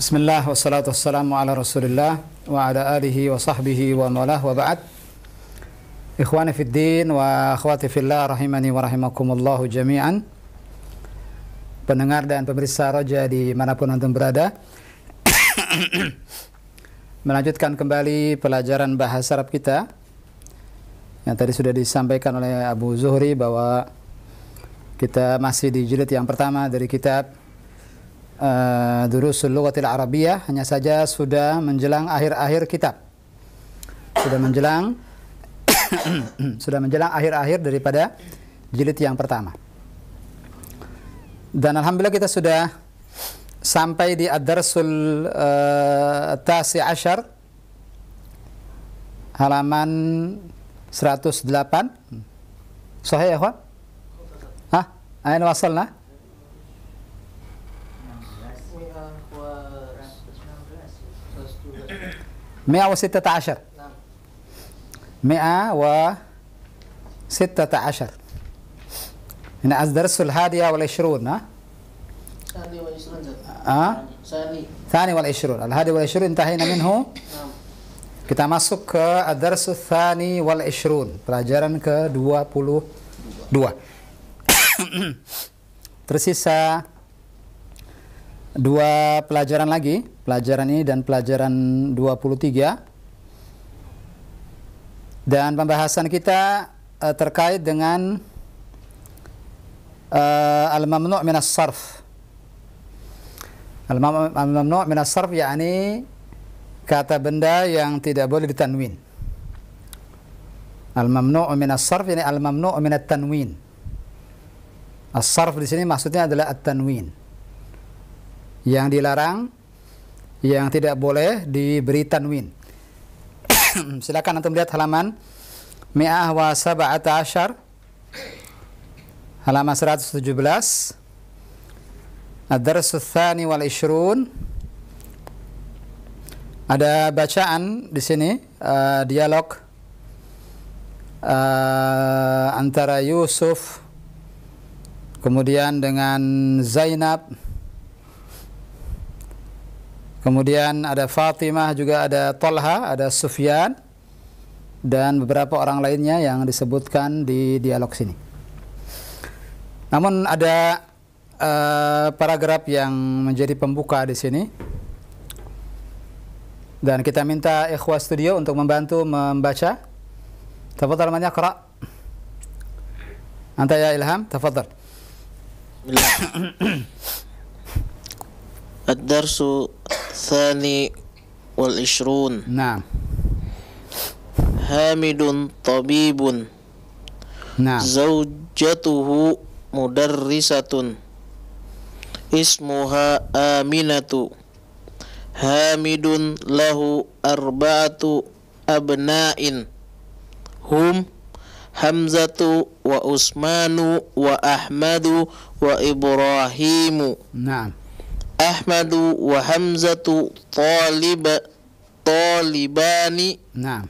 Bismillah wassalatu wassalamu ala rasulillah wa ala alihi wa sahbihi wa mawalah wa ba'd. Ikhwani fid din wa akhwati fillah rahimani wa rahimakumullahu jami'an. Pendengar dan pemirsa Roja di manapun antum berada, melanjutkan kembali pelajaran bahasa Arab kita yang tadi sudah disampaikan oleh Abu Zuhri bahwa kita masih di jilid yang pertama dari kitab Durusul Lughatil Arabiyyah, hanya saja sudah menjelang akhir-akhir kitab. Sudah menjelang akhir-akhir daripada jilid yang pertama. Dan alhamdulillah kita sudah sampai di Ad-Darsul Tasi Ashar, halaman 108. Sahih ya kawan? Aina wasalna? 116. 116. Ini Az-Darsul Hadiya wal Ishrun, Thani wal Ishrun. Al-Hadi wal Ishrun intahina minhu. Kita masuk ke Ad-Darsul Thani wal Ishrun, pelajaran ke-22. Tersisa dua pelajaran lagi, pelajaran ini dan pelajaran 23. Dan pembahasan kita terkait dengan al-mamnu' min as-sarf. Al-mamnu' min as-sarf yakni kata benda yang tidak boleh ditanwin. Al-mamnu' min as-sarf yakni al-mamnu' min at-tanwin. As-sarf di sini maksudnya adalah at-tanwin. Yang dilarang, yang tidak boleh diberi tanwin. Silakan antum lihat halaman 117, halaman 117. Ad-Darsul Tsani wal Ishrun. Ada bacaan di sini, dialog antara Yusuf kemudian dengan Zainab. Kemudian ada Fatimah, juga ada Talha, ada Sufyan, dan beberapa orang lainnya yang disebutkan di dialog sini. Namun ada paragraf yang menjadi pembuka di sini. Dan kita minta ikhwah studio untuk membantu membaca. Tafadhal man yaqra. Anta ya Ilham, tafadhal. Ad-Darsu Tsani wal Ishrun. Naam. Hamidun tabibun. Naam. Zawjatuhu mudarrisatun. Ismuha Aminatu. Hamidun lahu arba'atu abna'in. Hum Hamzatu wa Usmanu wa Ahmadu wa Ibrahimu. Naam. Ahmadu wa Hamzatu talibani. Naam.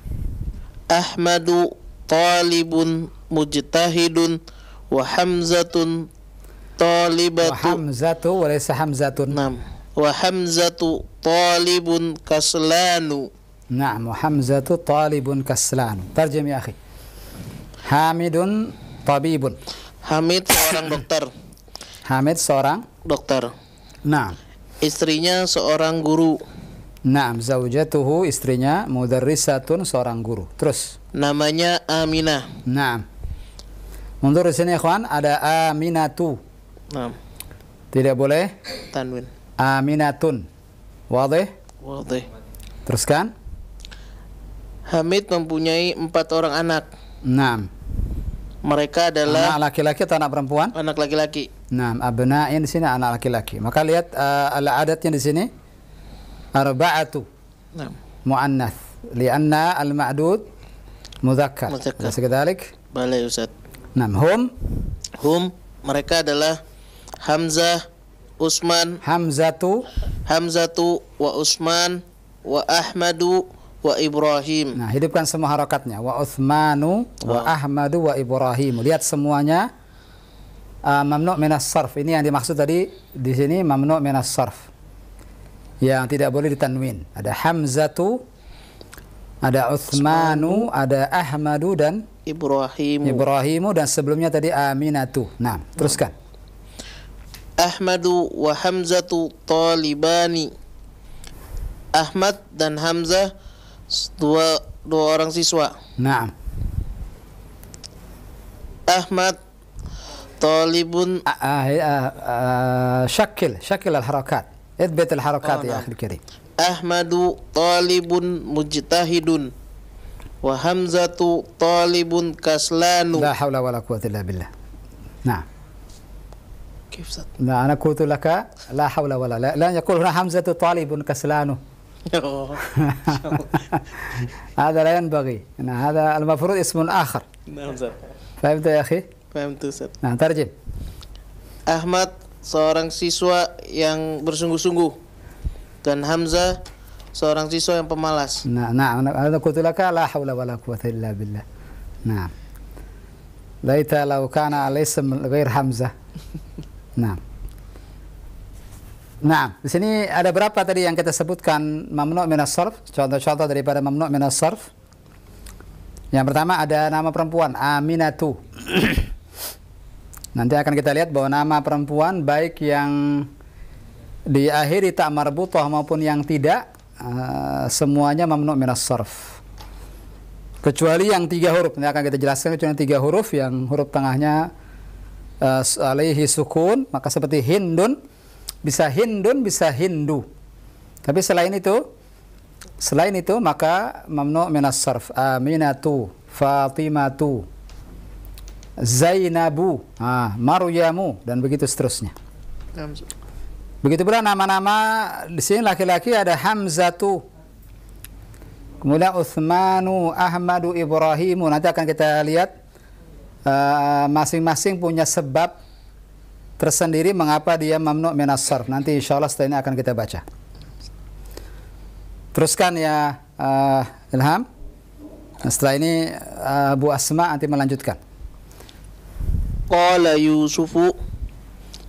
Ahmadu talibun mujtahidun wa Hamzatun talibatu. Wa Hamzatu wa laysa Hamzatun. Naam. Wa Hamzatu talibun kaslanu. Naam, wa Hamzatu talibun kaslanu. Tarjim ya akhi. Hamidun tabibun. Hamid seorang dokter. Hamid seorang Dokter. Naam. Istrinya seorang guru. Naam, zaujatuhu istrinya, mudarrisatun seorang guru. Terus Namanya Aminah. naam. Mundur di sini ikhwan, ada Aminatu. Naam. Tidak boleh Tanwin. Aminatun. Wadih? Wadih. Teruskan. Hamid mempunyai 4 orang anak. Naam. Mereka adalah Anak laki-laki atau anak perempuan? anak laki-laki. Naam, abna'in di sini anak laki-laki. Maka lihat al-adatnya di sini arba'atu Naam. muannath lianna al-ma'dud mudzakkar. Mudzakkar. Alaysa kadzalik? Balai Ustaz. Naam, Hum mereka adalah Hamzah, Usman, Hamzatu. Hamzatu wa Usman wa Ahmadu wa Ibrahim. Nah, hidupkan semua harakatnya. Wa Uthmanu wa Ahmadu wa Ibrahim. Lihat semuanya mamnu' minas sarf. Ini yang dimaksud tadi di sini mamnu' minas sarf. yang tidak boleh ditanwin. Ada Hamzatu, ada Utsmanu, ada Ahmadu dan Ibrahimu dan sebelumnya tadi Aminatu. Nah, teruskan. Ahmadu wa Hamzatu talibani. Ahmad dan Hamzah dua orang siswa. Naam. Ahmad talibun. شكل الحركات. اثبت الحركات يا أخي الكريم. Ahmadu talibun mujtahidun wa Hamzatu talibun kaslanu. لا حول ولا قوة إلا بالله. نعم. كيف ست؟ لا أنا قلت لك لا حول ولا لا يقول هنا حمزة طالب كسلان. هذا لا ينبغي. هذا المفروض اسم آخر. نعم ست. فهمت يا أخي؟ Faham tuh Ustaz. Nah, tarjim. Ahmad seorang siswa yang bersungguh-sungguh dan Hamzah seorang siswa yang pemalas. Nah, أنا قلت لك لا حول ولا قوة إلا بالله. نعم. ليت لو كان الاسم غير حمزة. Nah. Nah, di sini ada berapa tadi yang kita sebutkan mamnu' minas sarf? Contoh-contoh daripada mamnu' minas sarf. Yang pertama ada nama perempuan Aminatu. Nanti akan kita lihat bahwa nama perempuan baik yang diakhiri ta marbutah maupun yang tidak semuanya mamnu' minas sarf. Kecuali yang 3 huruf. Nanti akan kita jelaskan kecuali yang 3 huruf yang huruf tengahnya alaihi sukun, maka seperti hindun, bisa hindu. Tapi selain itu maka mamnu' minas sarf. Aminatu, Fatimatu, Zainabu, Maryamu dan begitu seterusnya. Begitu pula nama-nama di sini laki-laki ada Hamzatu, kemudian Utsmanu, Ahmadu, Ibrahimu. Nanti akan kita lihat masing-masing punya sebab tersendiri mengapa dia mamnu' minas sarf. Nanti insyaallah setelah ini akan kita baca. Teruskan ya Ilham. Setelah ini Bu Asma nanti melanjutkan. Qala Yusufu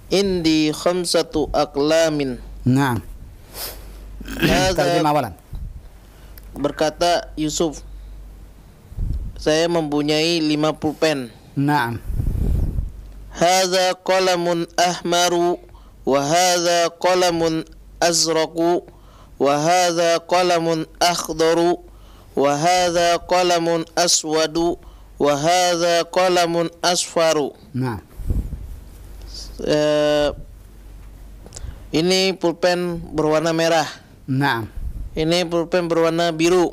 indi khamsatu aqlamin. Naam. Terjemah awalan. Berkata Yusuf, saya mempunyai 5 pulpen. Naam. Hadza qalamun ahmaru wa hadza qalamun azraqu wa hadza qalamun akhdaru wa hadza qalamun aswadu wa hadza qalamun asfaru. Nah. Ini pulpen berwarna merah. Nah. Ini pulpen berwarna biru.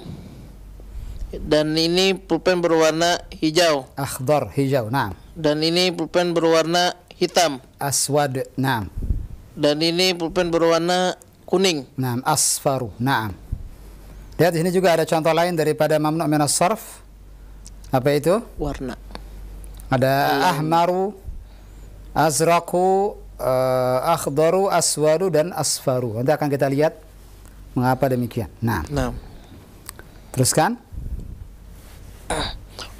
Dan ini pulpen berwarna hijau. Akhdar, hijau. Nah. Dan ini pulpen berwarna hitam. Aswad. Nah. Dan ini pulpen berwarna kuning. Nah, asfaru. Nah. Lihat di sini juga ada contoh lain daripada mamnu' minas sarf. Apa itu? Warna. Ada ahmaru, azraqu, akhdaru, aswadu dan asfaru. Nanti akan kita lihat mengapa demikian. Nah. Teruskan.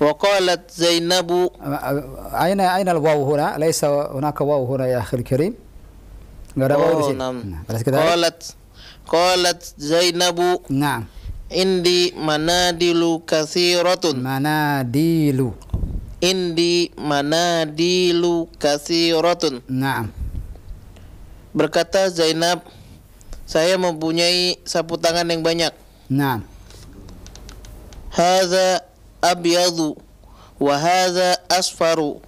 Wa qalat Zainabu. Aina al-waw huna? Laisa hunaka waw huna ya akhil karim. Enggak ada waw di sini. Nah. Qalat Zainabu. Nah. Indi manadilu katsiratun. Manadilu. Indi manadilu katsiratun. Nah. Berkata Zainab, saya mempunyai sapu tangan yang banyak. Nah. Hadza abyadu wa hadza asfaru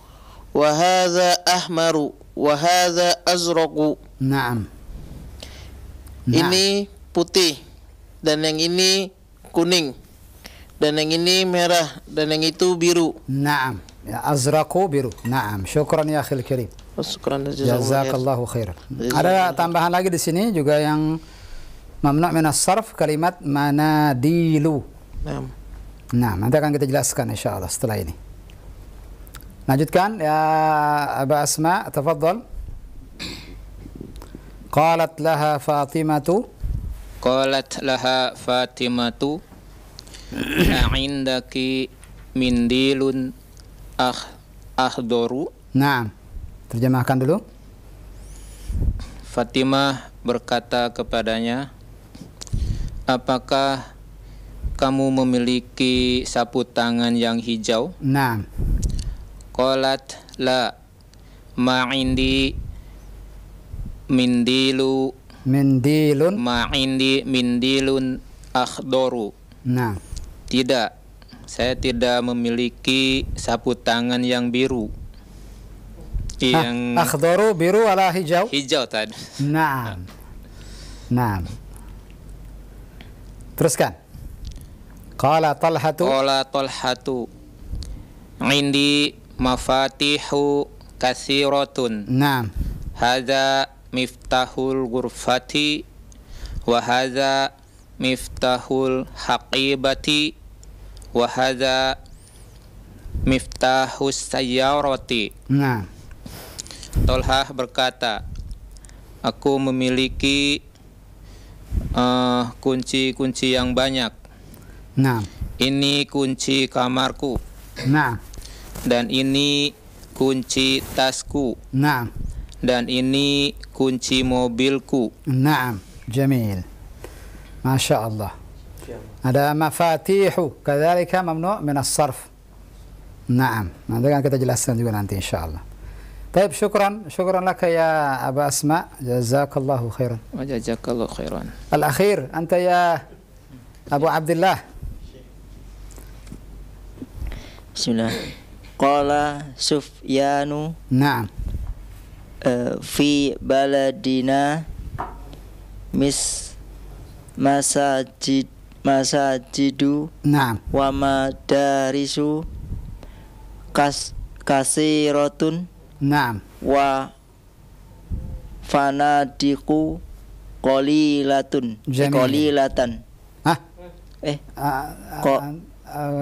wa hadza ahmaru wa hadza azraqu. Naam. Ini putih dan yang ini kuning dan yang ini merah dan yang itu biru. Naam. Ya, azraqu biru. Naam. Syukran ya akhil karim. Syukran jazakallahu khairan. Ada tambahan lagi di sini juga yang mamnu' minas sarf kalimat manadilu. Nah, nanti akan kita jelaskan insyaallah setelah ini. Lanjutkan ya Aba Asma, tafadhal. Qalat laha Fatimatu. Qalat laha Fatimatu a'indaki mindilun ahdoru. Naam. Terjemahkan dulu. Fatimah berkata kepadanya, apakah kamu memiliki sapu tangan yang hijau? Naam. Qalat la ma indi mindilun akhdaru. Naam. Tidak, saya tidak memiliki sapu tangan yang biru. Yang Akhdaru biru ala hijau? hijau tadi. Naam. Naam. Teruskan. Qala Talhatu. Qala Talhatu indi mafatihu katsiratun. Naam. Hadza miftahul ghurfati wa hadza miftahul haqibati wa hadza miftahus sayyarati. Naam. Tolhah berkata, aku memiliki kunci-kunci yang banyak. Naam. Ini kunci kamarku Naam. dan ini kunci tasku Naam. dan ini kunci mobilku. نعم جميل ما شاء الله. ada مفاتيح كذلك ممنوع من الصرف. نعم nanti akan kita jelaskan juga nanti insyaallah. طيب شكرا لك يا أبا أسماء جزاك الله خيرا. وجزاك الله خيرا. الأخير أنت يا أبو عبد الله. Bismillah. Qala Sufyanu. نعم. Fi baladina masajidu نعم. wa madarisu kasiratun نعم. wa fanadiku qalilatun. Jamil. Qalilatan. ها Kok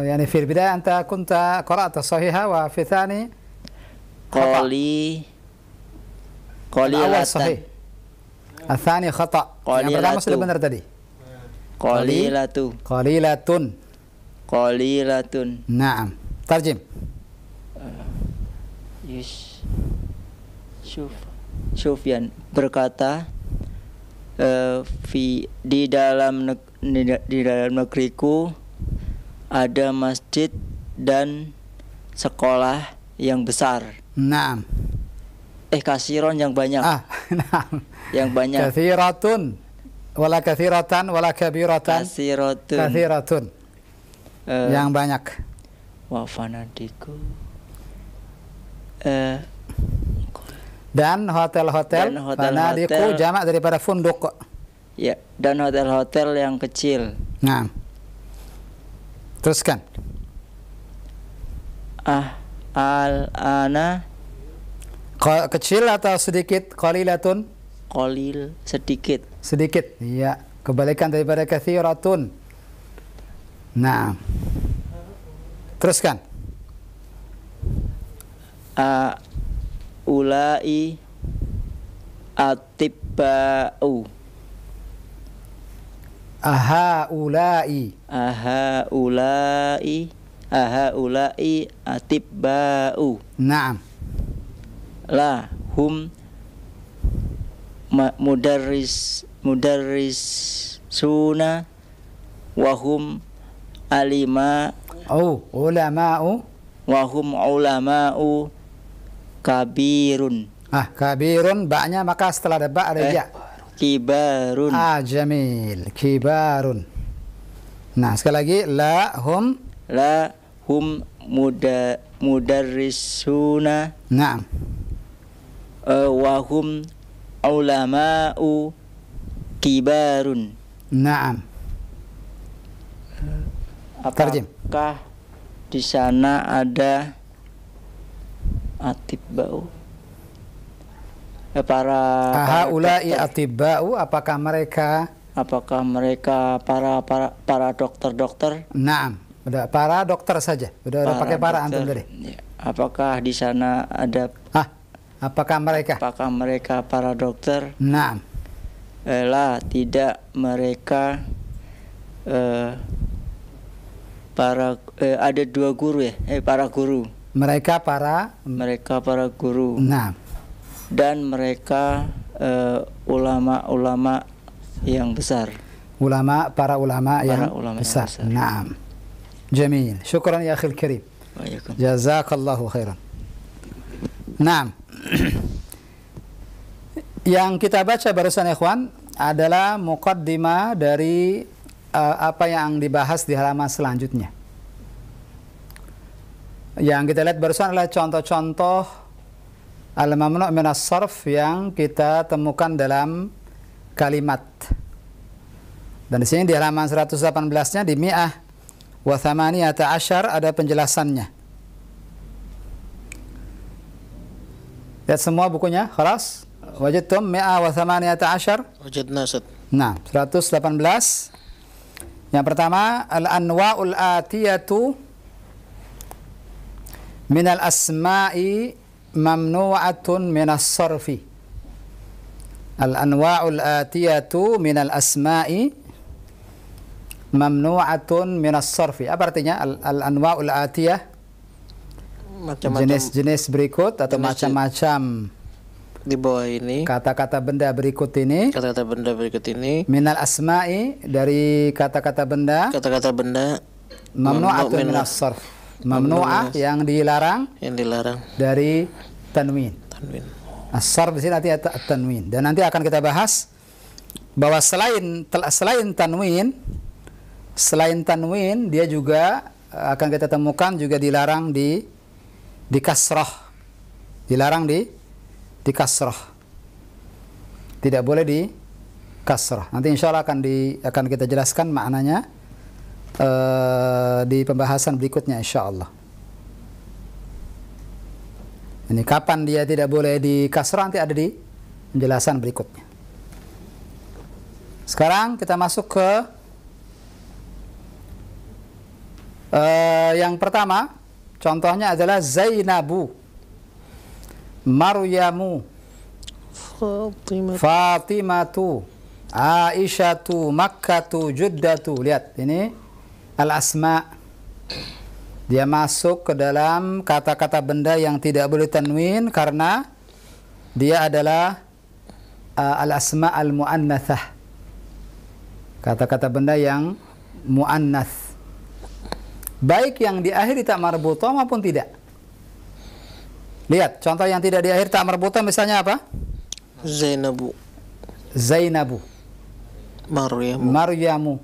يعني في البداية أنت كنت قرأت صحيحة وفي ثاني الأول qalilatan. صحيح الثاني خطأ. yang pertama sudah benar tadi. Qalilatun. نعم. ترجم. Sufyan berkata, di dalam negeriku ada masjid dan sekolah yang besar. نعم. Kasiron yang banyak. نعم. Yang banyak. كثيرة ولا كثيرة ولا كبيرة. Kasiratun. yang banyak. Wa fanadiku. Dan hotel-hotel. Fanadiku jamak daripada funduk. Ya, dan hotel-hotel yang kecil. Nah. Teruskan. Al-ana. Kecil atau sedikit? Qalilatun. Qalil, sedikit. Sedikit. Iya, kebalikan daripada kathiratun. Nah. Teruskan. Ulai atibba'u. Ahaulai atibba'u. Naam. La hum mudarrisuna wa hum ulama'u wa hum ulama'u kabirun. Kabirun ba'nya maka setelah ada ba' ada ya. Kibarun. Jamil. Kibarun. Nah, sekali lagi la hum mudarrisuna. Naam. Wa hum ulama'u kibarun. Naam. Apakah di sana ada atibba'u? Haula'i atibba'u, apakah mereka para dokter-dokter? Naam. Udah para dokter saja. Udah pakai para antum tadi. Ya. Apakah di sana ada apakah mereka para dokter? Naam. Tidak, mereka ada dua guru ya, para guru. Mereka para guru. Naam. Dan mereka ulama-ulama yang besar. para ulama yang ulama yang besar. besar. Naam. Jamil. Syukran ya akhil karim. Waalaikumsalam. Jazakallahu khairan. Naam. Yang kita baca barusan ikhwan adalah muqaddimah dari apa yang dibahas di halaman selanjutnya. Yang kita lihat barusan adalah contoh-contoh al-mamnu' minas sarf yang kita temukan dalam kalimat. Dan di sini di halaman 118-nya di mi'ah wa thamaniyata asyar ada penjelasannya. Lihat semua bukunya, khalas. Wajadtum mi'ah wa thamaniyata asyar? Wajadna Ustaz. Nah, 118. Yang pertama, al-anwa'ul atiyatu minal asma'i mamnu'atun minas sarfi. Al-anwa'ul atiyatu minal asma'i mamnu'atun minas sarfi. Apa artinya al-anwa'ul atiyah? Macam-macam Jenis-jenis berikut atau Jenis- macam-macam di bawah ini, kata-kata benda berikut ini. kata-kata benda berikut ini, Minal asma'i, dari kata-kata benda. kata-kata benda Mamnu'atun Mamnu' minas sarf. Mamnu'ah yang dilarang yang dilarang. dari tanwin. Tanwin. As-sarf di sini artinya tanwin. Dan nanti akan kita bahas bahwa selain tanwin dia juga akan kita temukan juga dilarang di kasrah. Dilarang di kasrah. Tidak boleh di kasrah. Nanti insya Allah akan kita jelaskan maknanya di pembahasan berikutnya insya Allah. Ini kapan dia tidak boleh di kasrah nanti ada di penjelasan berikutnya. Sekarang kita masuk ke yang pertama. Contohnya adalah Zainabu, Maryamu, Fatimatu, Aisyatu, Makkatu, Juddatu. Lihat, ini al-asma. Dia masuk ke dalam kata-kata benda yang tidak boleh tanwin karena dia adalah al-asma al-mu'annathah. Kata-kata benda yang mu'annath. Baik yang diakhiri tak marbutah maupun tidak. Lihat, contoh yang tidak diakhiri tak marbutah misalnya apa? Zainabu, Zainabu, Maryamu, Maryamu.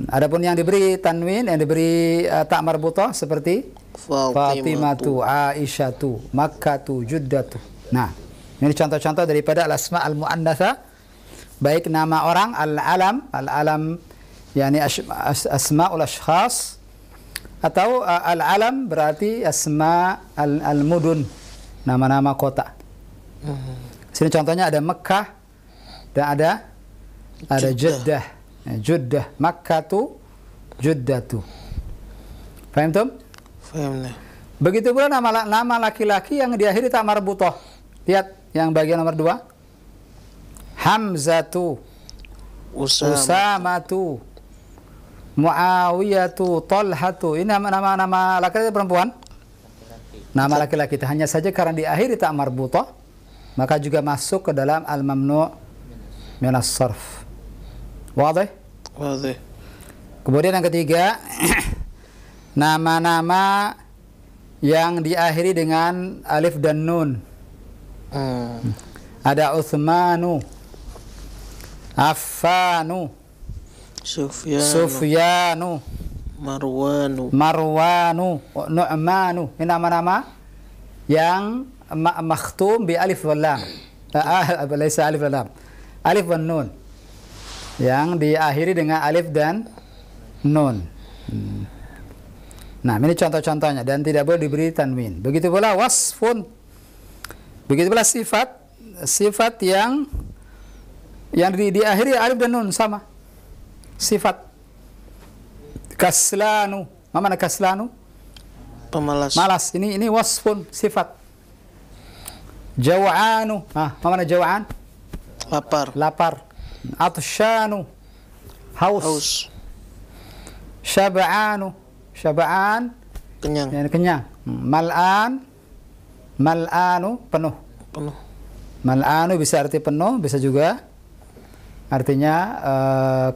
Adapun yang diberi tanwin, yang diberi tak marbutah seperti Fatimatu, Aisyatu, Makkatu, Juddatu. Nah, ini contoh-contoh daripada al-asma al-mu'annatha, baik nama orang, al-alam yakni asma'ul ashkhas, atau al-alam berarti asma al-mudun, nama-nama kota. Sini contohnya ada Mekkah dan ada Jeddah. Jeddah, Makkatu, Juddatu. Paham tuh? Faham. Begitu pula nama laki-laki yang diakhiri tak marbutah. Lihat yang bagian nomor 2. Hamzatu, Usamatu, Muawiyatu, Talhatu. Ini nama laki-laki perempuan? Nama laki-laki. Hanya saja karena diakhiri tak marbutah, maka juga masuk ke dalam al-mamnu' minas sarf. Wadih? Wadih. Kemudian yang ketiga, nama-nama yang diakhiri dengan alif dan nun. Ada Uthmanu, Affanu, Sufyanu, Marwanu, Nu'manu. Ini nama-nama yang makhtum bi alif wal lam. Laisa alif wal lam. Alif wan nun. Yang diakhiri dengan alif dan nun. Nah, ini contoh-contohnya dan tidak boleh diberi tanwin. Begitu pula wasfun. Begitu pula sifat yang diakhiri alif dan nun sama. Sifat kaslanu. Apa mana kaslanu? Pemalas. Malas. Ini wasfun, sifat. Jaw'anu. Apa mana jaw'an? Lapar. Atsyanu. Haus. Syab'anu. Syab'an. Kenyang. Yani kenyang. Mal'anu penuh. Mal'anu bisa arti penuh, bisa juga artinya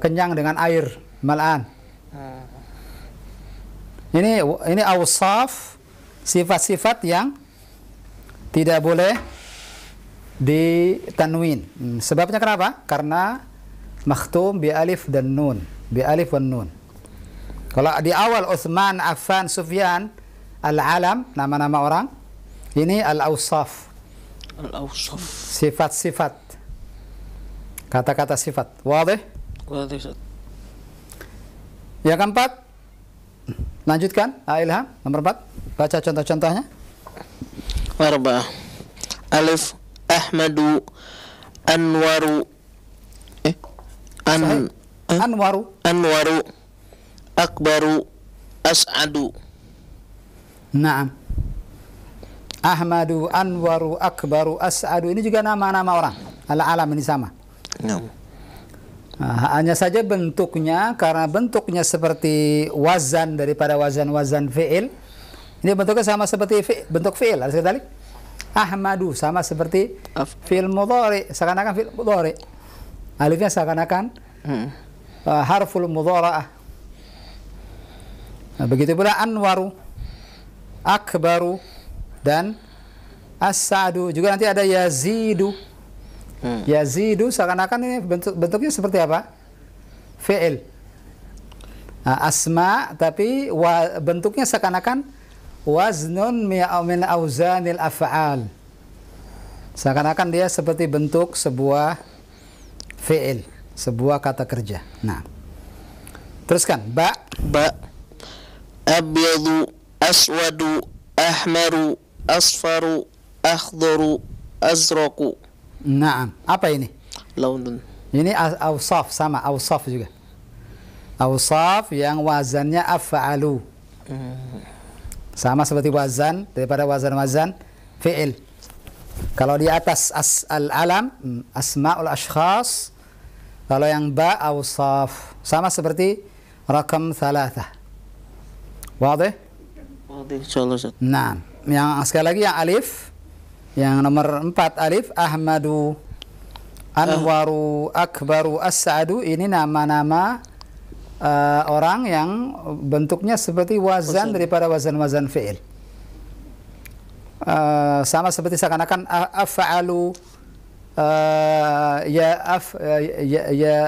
kenyang dengan air, mal'an. Ini awsaf, sifat-sifat yang tidak boleh ditanwin. Sebabnya kenapa? Karena makhtum bi alif dan nun, bi alif wan nun. Kalau di awal Utsman, Affan, Sufyan, al-alam, nama-nama orang, ini al-awsaf. Al-awsaf. Sifat-sifat. Kata-kata sifat. Wadih? Wadih, Ustaz. Yang keempat, lanjutkan, Ilham, nomor 4. Baca contoh-contohnya. Arba'ah. Alif, Ahmadu, Anwaru. Anwaru. Anwaru, Akbaru, As'adu. Naam. Ahmadu, Anwaru, Akbaru, As'adu. Ini juga nama-nama orang. Al-alam ini sama. Hanya saja bentuknya, karena bentuknya seperti wazan daripada wazan-wazan fi'il. Ini bentuknya sama seperti bentuk fi'il. Al-Sedalik. Ahmadu sama seperti fi'il mudhari, seakan-akan fi'il mudhari. Alifnya seakan-akan harful mudhara'ah. Begitu pula Anwaru, Akbaru, dan As-Sa'du. Juga nanti ada Yazidu. Yazidu seakan-akan ini bentuknya seperti apa? Fi'il. Asma, tapi bentuknya seakan-akan waznun min auzanil af'al. Seakan-akan dia seperti bentuk sebuah fi'il, sebuah kata kerja. Nah, teruskan. Ba. Abyadu, aswadu, ahmaru, asfaru, akhdaru, azraku. Naam. Apa ini? Launun. Ini awsaf, sama awsaf juga. Awsaf yang wazannya af'alu. Sama seperti wazan daripada wazan-wazan fi'il. Kalau di atas al-alam, asma'ul ashkhas. Kalau yang ba, awsaf. Sama seperti rakam 3. Wadih? Wadih, insyaallah, Ustaz. Nah, yang sekali lagi yang alif, yang nomor 4 alif, Ahmadu, Anwaru, Akbaru, As-Sa'du. Ini nama-nama orang yang bentuknya seperti wazan daripada wazan-wazan fi'il. Sama seperti seakan-akan af'alu,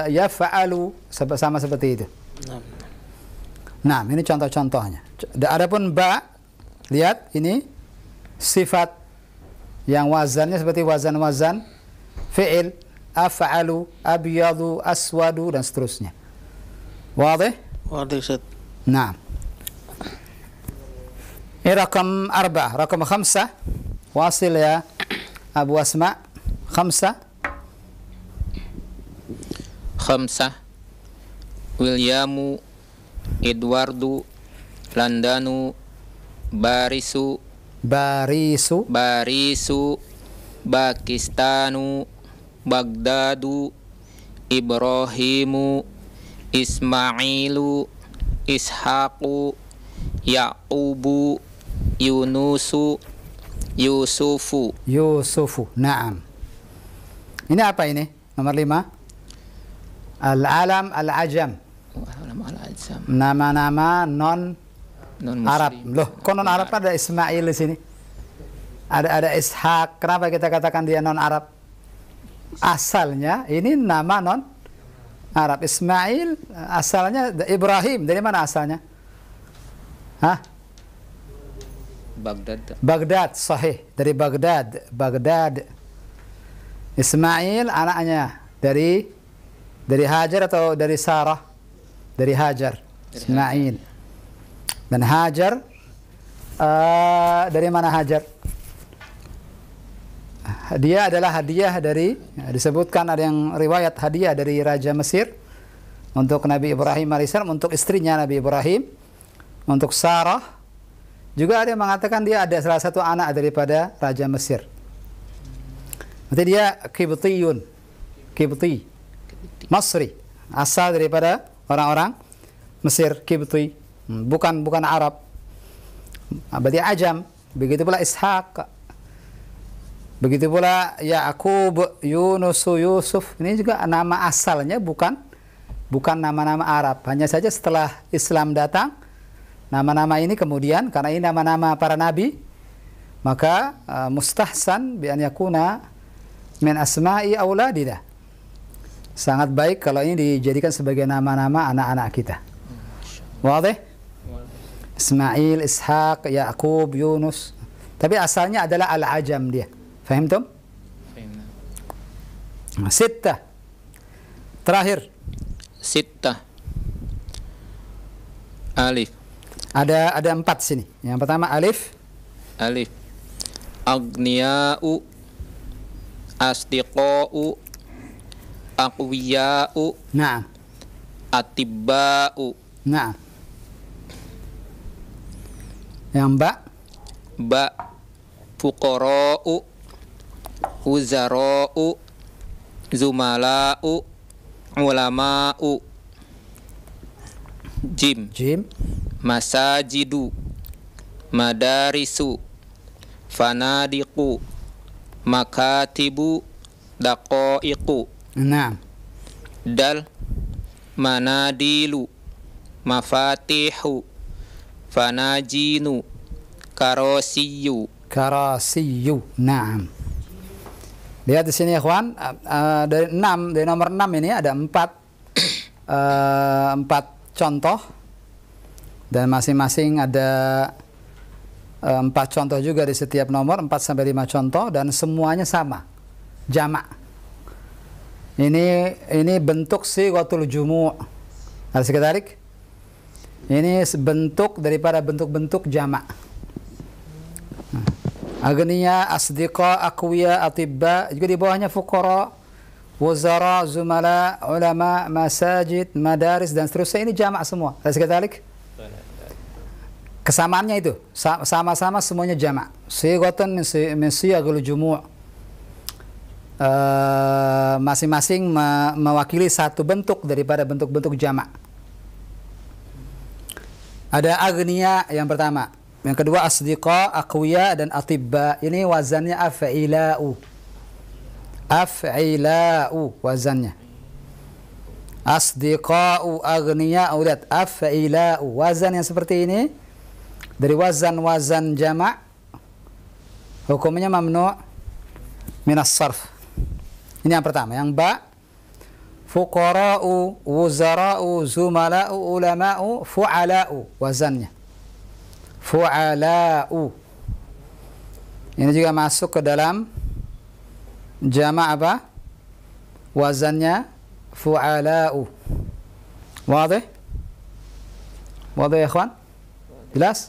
yaf'alu, sama seperti itu. Nah, ini contoh-contohnya. Adapun ba, lihat ini sifat yang wazannya seperti wazan-wazan fi'il, af'alu, abyadu, aswadu, dan seterusnya. Wadih? Wadih, Ustaz. Nah. Ini rakam 4, rakam 5. Wasil ya Abu Asma. 5. Williamu, Edwardu, Landanu, Barisu, Pakistanu, Bagdadu, Ibrahimu, Ismailu, Ishaqu, Yaqubu, Yunusu, Yusufu. Naam. Ini apa ini? Nomor 5. Al-alam al-ajam. Nama-nama non Arab. Loh, kok non Arab ada Ismail di sini? Ada Ishaq. Kenapa kita katakan dia non Arab? Asalnya ini nama non Arab. Ismail asalnya Ibrahim. Dari mana asalnya? Hah? Baghdad, sahih. Dari Baghdad. Ismail anaknya dari Hajar atau dari Sarah? Dari Hajar. Ismail. Dan Hajar dari mana Hajar? Dia adalah hadiah dari, disebutkan ada yang riwayat hadiah dari Raja Mesir untuk Nabi Ibrahim AS, untuk istrinya Nabi Ibrahim, untuk Sarah. Juga ada yang mengatakan dia ada salah satu anak daripada Raja Mesir. Berarti dia Qibti, Masri, asal daripada orang-orang Mesir, Qibti, bukan Arab. Berarti Ajam. Begitu pula Ishaq Begitu pula Ya'qub, Yunus, Yusuf. Ini juga nama asalnya bukan nama-nama Arab. Hanya saja setelah Islam datang, nama-nama ini kemudian karena ini nama-nama para nabi, maka mustahsan bi an yakuna min asma'i auladina. Sangat baik kalau ini dijadikan sebagai nama-nama anak-anak kita. Wadih? Ismail, Ishaq, Ya'qub, Yunus. Tapi asalnya adalah al-ajam dia. Fahimtum? Sittah. Terakhir. Sittah. Alif. Ada 4 sini. Yang pertama alif. Alif. Agniya'u. Asdiqa'u. Aqwiya'u. Naam. Atibba'u. Naam. Yang ba. Ba. Fuqara'u. Wuzara'u. Zumala'u. Ulama'u. Jim. Jim. Masajidu. Madarisu. Fanadiqu. Makatibu. Daqaiqu. Naam. Dal. Manadilu. Mafatihu. Fanajinu. Karosiyu. Karasiyu. Naam. Lihat di sini ya kawan, dari nomor 6 ini ada 4 contoh dan masing-masing ada 4 contoh juga di setiap nomor, 4 sampai 5 contoh dan semuanya sama, jamak. Ini bentuk sighatul jumu'. Ada sekretarik? Ini bentuk daripada bentuk-bentuk jamak. Agniya, asdiqa, aqwiya, atibba, juga di bawahnya fuqara, wuzara, zumala, ulama, masajid, madaris dan seterusnya. Ini jamak semua. Ada sekretarik? Kesamaannya itu sama-sama semuanya jamak. Sighatun min siyaghul jumu'. Masing-masing mewakili satu bentuk daripada bentuk-bentuk jamak. Ada agniya yang pertama. Yang kedua asdiqa, aqwiya dan atibba. Ini wazannya af'ila'u. Af'ila'u wazannya. Asdiqa'u, aghniya'u. Lihat af'ila'u. Wazan yang seperti ini dari wazan-wazan jamak hukumnya mamnu' minas sarf. Ini yang pertama. Yang ba fuqara'u, wuzara'u, zumala'u, ulama'u, fu'ala'u wazannya. Fu'ala'u. Ini juga masuk ke dalam jamak apa? Wazannya fu'ala'u. Wadih? Wadih ya ikhwan? Jelas?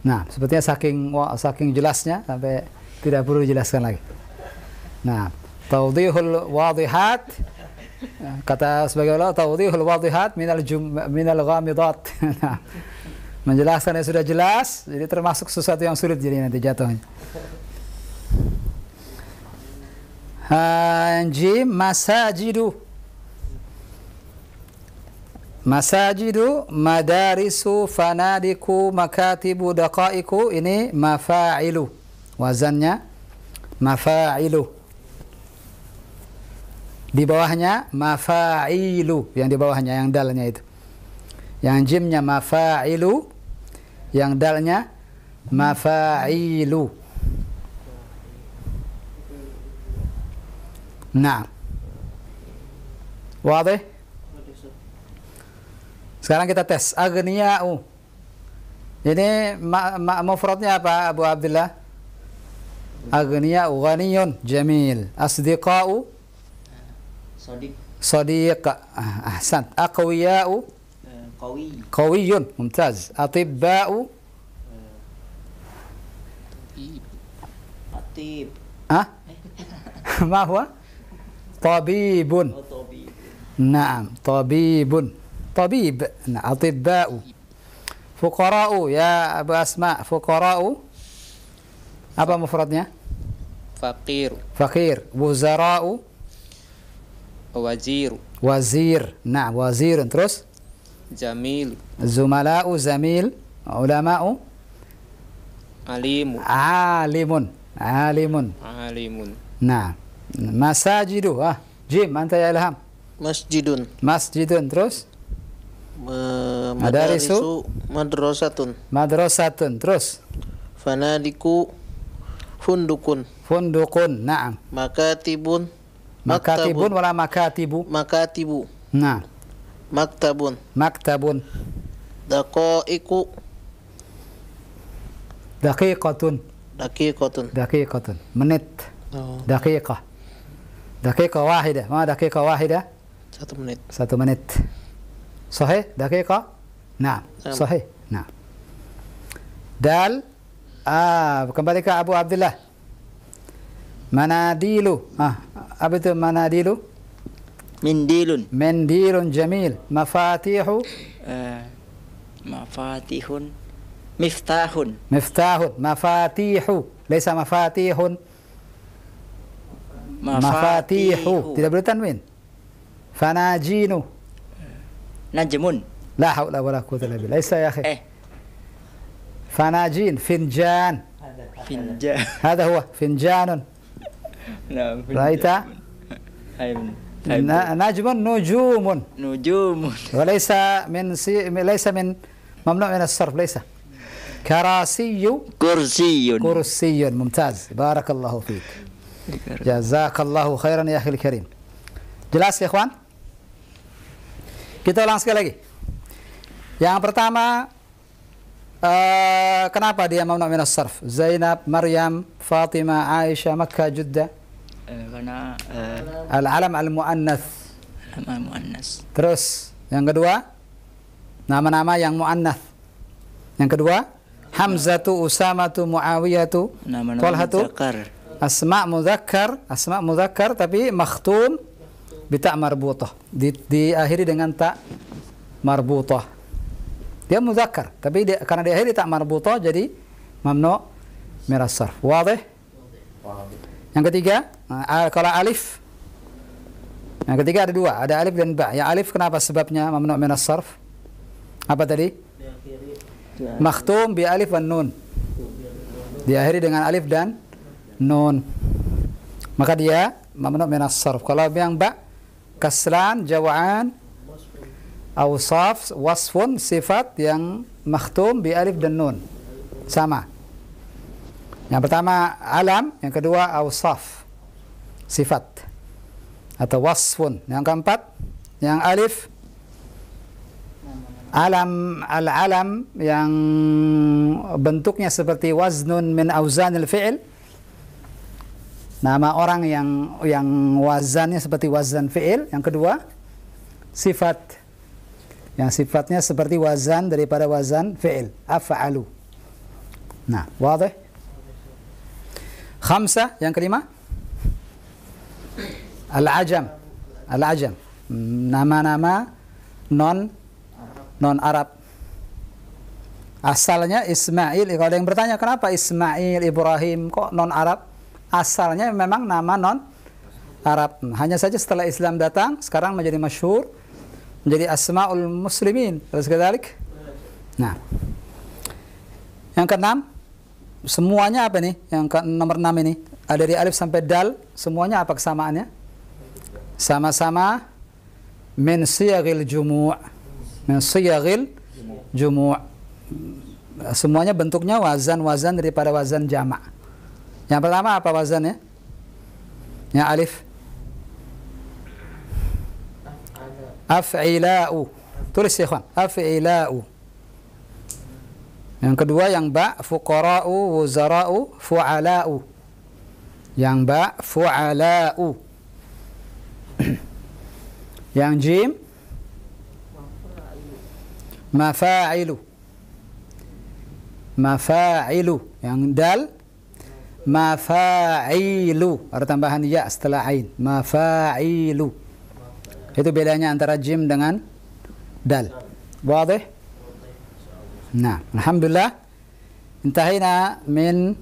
Nah, sepertinya saking jelasnya sampai tidak perlu dijelaskan lagi. Nah, tawdihul wadihat, kata sebagai ulama, tawdihul wadihat minal ghamidat. Nah, menjelaskan yang sudah jelas, jadi termasuk sesuatu yang sulit jadi nanti jatuhnya. Jim, masajidu. Masajidu, madarisu, fanadiku, makatibu, daqaiku. Ini mafa'ilu. Wazannya mafa'ilu. Di bawahnya mafa'ilu. Yang di bawahnya, yang dalnya itu. Yang jimnya mafa'ilu. Yang dalnya mafa'ilu. Nah. Wadih? Sekarang kita tes. Aghniya'u. Ini mufradnya apa Abu Abdullah? Aghniya'u, ghaniyun, jamil. Asdiqa'u, sadiq. Ahsan. Aqwiya'u, qawiyun, mumtaz. Atibba'u, Atib. Ma huwa? Tabibun. Naam, tabibun. Tabib. Nah, atibba'u. Fuqara'u, ya Abu Asma. Fuqara'u, apa mufradnya? Faqir. Fakir. Wuzara'u, Wazir. wazir. Nah, wazirun. Terus? Jamil. Zumala'u, zamil. Ulama'u, Alimu. Alimun. Alimun. Alimun. Nah, masajidu. Jim, anta ya Ilham. Masjidun. Masjidun, terus? Madarisu madrasatun. Madrasatun, terus? Fanadiku fundukun. Fundukun, na'am. Makatibun. Makatibun wala makatibu? Makatibu. Nah, Maktabun. maktabun. Daqaiqu. Daqiqatun. Daqiqatun. Daqiqatun. Menit. Oh, Daqiqah. Daqiqah wahidah. Ma daqiqah wahidah? 1 menit. 1 menit. Sahih? Daqiqah? Nah, Naam. sahih. Nah. Dal. Kembali ke Abu Abdullah. Manadilu. Apa itu manadilu? Mindilun. Mendilun jamil. Mafatihu. Mafatihun. Miftahun. Miftahun. Mafatihu. Laisa mafatihun. Mafatihu. Tidak boleh tanwin. Fanajinu. Najmun. La haula wala quwwata illa billah. Laisa ya akhi. فناجين فنجان Finjan. هذا هو فنجان Nah, رأيت نجم نجوم Nujumun. وليس ليس من ممنوع من الصرف ليس كراسي Kursiyun. كرسي ممتاز بارك الله فيك جزاك الله خيرا يا أخي الكريم jelas ya ikhwan kita ulang sekali lagi yang pertama kenapa dia mamnu min as-sarf? Zainab, Maryam, Fatimah, Aisyah, Makkah, Jeddah. Karena Al-alam al-mu'annath. nama muannas. Terus yang kedua nama-nama yang mu'annath. Yang kedua Hamzatu, Usamatu, Muawiyatu, Nama-nama Talhatu. muzakkar. Asma' mudzakkar tapi makhtum bi ta' marbutah. Diakhiri dengan ta' marbutah. Dia muzakkar, tapi karena diakhiri tak marbutah jadi mamnu min as-sarf. Wadih? Yang ketiga, kalau alif. Yang ketiga ada dua, ada alif dan ba. Yang alif kenapa sebabnya mamnu min as-sarf? Apa tadi? Makhtum bi alif dan nun. Diakhiri dengan alif dan nun. Maka dia mamnu min as-sarf. Kalau yang ba, kasran, jawaan, awsaf, wasfun, sifat yang makhtum bi alif dan nun. Sama. Yang pertama alam, yang kedua awsaf, sifat atau wasfun. Yang keempat, yang alif alam, al-alam yang bentuknya seperti waznun min auzanil fi'il. Nama orang yang wazannya seperti wazan fi'il. Yang kedua, sifat yang sifatnya seperti wazan daripada wazan fi'il, af'alu. Nah, wadih? Khamsah, yang kelima al-ajam. Al-ajam, nama-nama non Arab. Asalnya Ismail. Kalau ada yang bertanya kenapa Ismail, Ibrahim kok non Arab? Asalnya memang nama non Arab. Hanya saja setelah Islam datang sekarang menjadi masyhur, menjadi asma'ul muslimin. Terus kedalik. Nah, yang keenam, semuanya apa nih? Yang ke nomor 6 ini, ada dari alif sampai dal, semuanya apa kesamaannya? Sama-sama min siyaghil jumu'. Min siyaghil jumu'. Semuanya bentuknya wazan-wazan daripada wazan jama'. Yang pertama apa wazannya? Yang alif af'ila'u. Tulis ya ikhwan, af'ila'u. Yang kedua yang ba, fuqara'u, wuzara'u, fu'ala'u. Yang ba, fu'ala'u. Yang jim, mafa'ilu. Mafa'ilu. Yang dal, mafa'ilu. Ada tambahan ya setelah ain. Mafa'ilu. Itu bedanya antara jim dengan dal. Wadih? Nah, alhamdulillah intahina min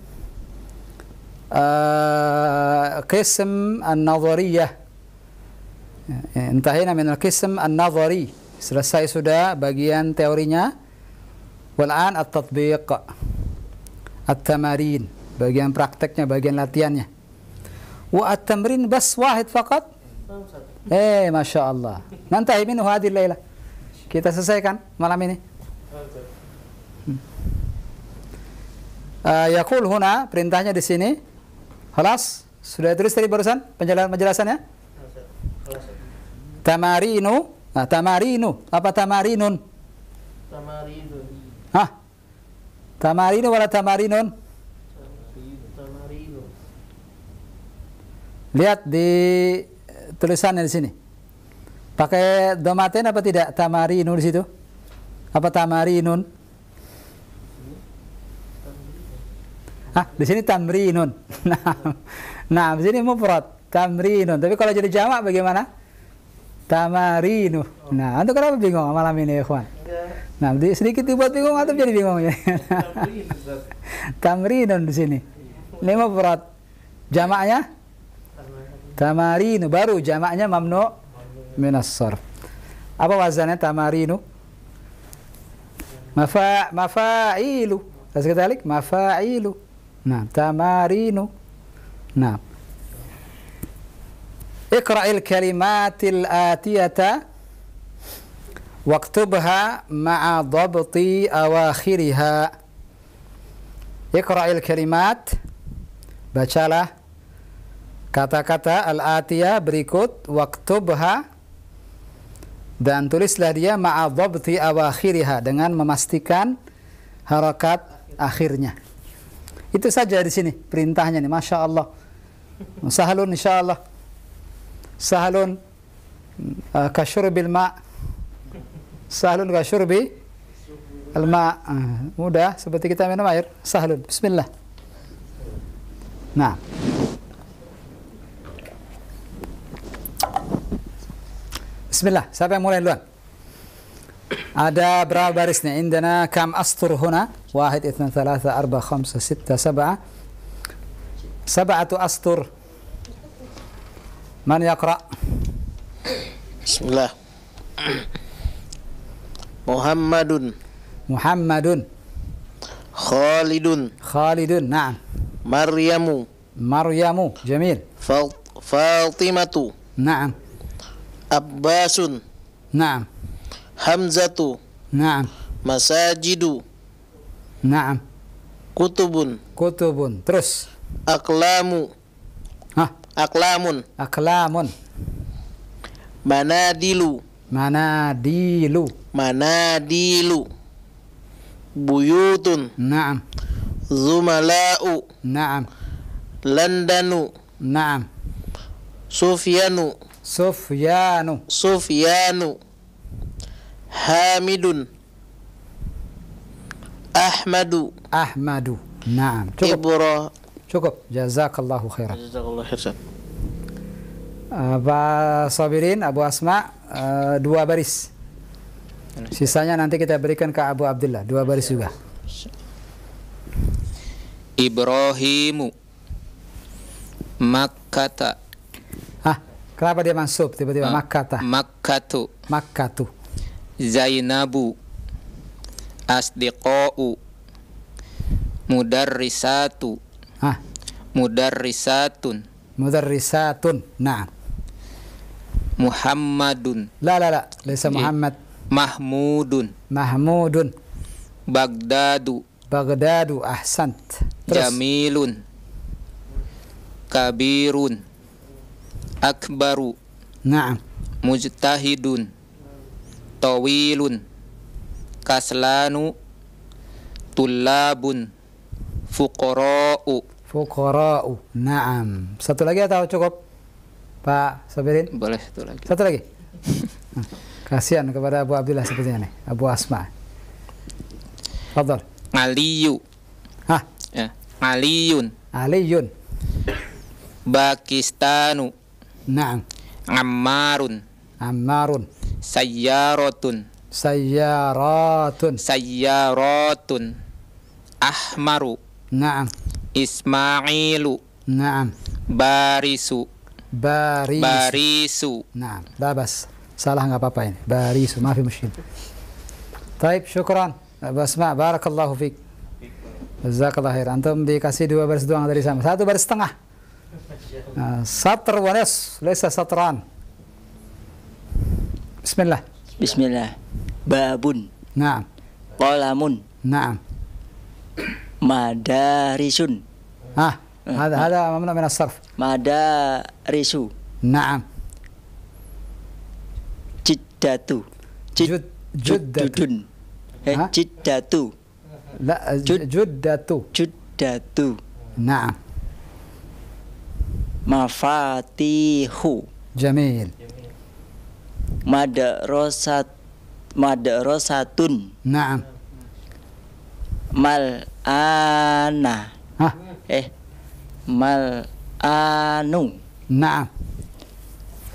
qism an-nadhariyah. Intahina min al-qism an-nadhari. Selesai sudah bagian teorinya. Wal'an at-tatbiq. At-tamarin, bagian prakteknya, bagian latihannya. Wa at-tamrin bas wahid faqat. Masya Allah. Nantahi minhu hadhihi al-laila. Kita selesaikan malam ini. Yaqul huna, perintahnya di sini. Khalas? Sudah tulis tadi barusan penjelasannya? Tamarinu. Nah, tamarinu. Apa tamarinun? Tamarinun. Hah? Tamarinu wala tamarinun? Tamarinu. Lihat di tulisannya di sini. Pakai domaten apa tidak? Tamarinu di situ. Apa tamarinun? Di sini tamrinun. Nah, di sini mufrad, tamrinun. Tapi kalau jadi jamak bagaimana? Tamarinu. Nah, antum kenapa bingung malam ini, ikhwan? Nah, sedikit dibuat bingung atau jadi bingung ya? Tamrinun di sini. Ini mufrad. Jamaknya tamarinu, baru jamaknya mamnu minas sarf. Apa wazannya tamarinu? Mafa'ilu. Sekali mafa'ilu. Nah, tamarinu. Nah. Iqra'il kalimatil atiyata waktubha ma'a dhabti awakhiriha. Iqra'il kalimat, bacalah kata-kata al-atiyah berikut, waktubha, dan tulislah dia ma'a dhabti awakhiriha, dengan memastikan harakat akhirnya. Itu saja di sini perintahnya nih, Masya Allah. Sahalun insyaallah. Sahalun kasyurbil ma'. Sahalun kasyurbi al-ma'. Mudah seperti kita minum air. Sahalun. Bismillah. Nah. Bismillah. Siapa yang mulai duluan? Ada berapa barisnya? Indana kam astur huna? 1, 2, 3, 4, 5, 6, 7. 7 astur. Man yaqra? Bismillah. Muhammadun. Muhammadun. Khalidun. Khalidun. Naam. Maryamu. Maryamu. Jamil. Fatimatu. Naam. Abbasun. Naam. Hamzatu. Naam. Masajidu. Naam. Kutubun. Kutubun. Terus. Aklamu. Hah? Aklamun. Aklamun. Manadilu. Manadilu. Manadilu. Buyutun. Naam. Zumala'u. Naam. Landanu. Naam. Sufyanu. Sufyanu. Sufyanu. Hamidun. Ahmadu. Ahmadu. Naam. Cukup. Cukup. Jazakallahu khairan. Jazakallahu khairan. Pak Sabirin, Abu Asma, 2 baris. Sisanya nanti kita berikan ke Abu Abdullah, 2 baris juga. Ibrahimu. Makkata. Kenapa dia mansub tiba-tiba Makkata? Makkatu. Makkatu. Zainabu. Asdiqa'u. Mudarrisatu. Mudarrisatun. Mudarrisatun. Naam. Muhammadun. La. Laisa Muhammad. Mahmudun. Mahmudun. Baghdadu. Baghdadu. Ahsant. Terus. Jamilun. Kabirun. Akbaru. Naam. Mujtahidun. Tawilun. Kaslanu. Tullabun. Fuqara'u. Fuqara'u. Naam. Satu lagi atau cukup? Pak Sabirin? Boleh satu lagi. Satu lagi. Kasihan kepada Abu Abdullah sepertinya nih. Abu Asma. Fadhal. Aliyu. Ya. Aliyun. Aliyun. Pakistanu. Naam. Ammarun. Ammarun. Sayyaratun. Sayyaratun. Sayyaratun. Ahmaru. Naam. Ismailu. Naam. Barisu. Barisu. Naam. La bas. Salah enggak apa-apa ini. Barisu, ma fi mushkil. Taib, syukran. Abu Asma, barakallahu fiik. Jazakallah khair. Antum dikasih 2 baris doang dari sama. 1 baris setengah. Satr wa nis, laysa satran. Bismillah. Bismillah. Babun. Naam. Qalamun. Naam. Madarisun. هذا ممنوع من الصرف. Madarisu. نعم. Jiddatu. Juddatu. Ha? Jiddatu. لا جدة. Juddatu. نعم. Mafatihu. جميل. Madrasatun. نعم. Mal'ana. ها. Mal'anu. نعم.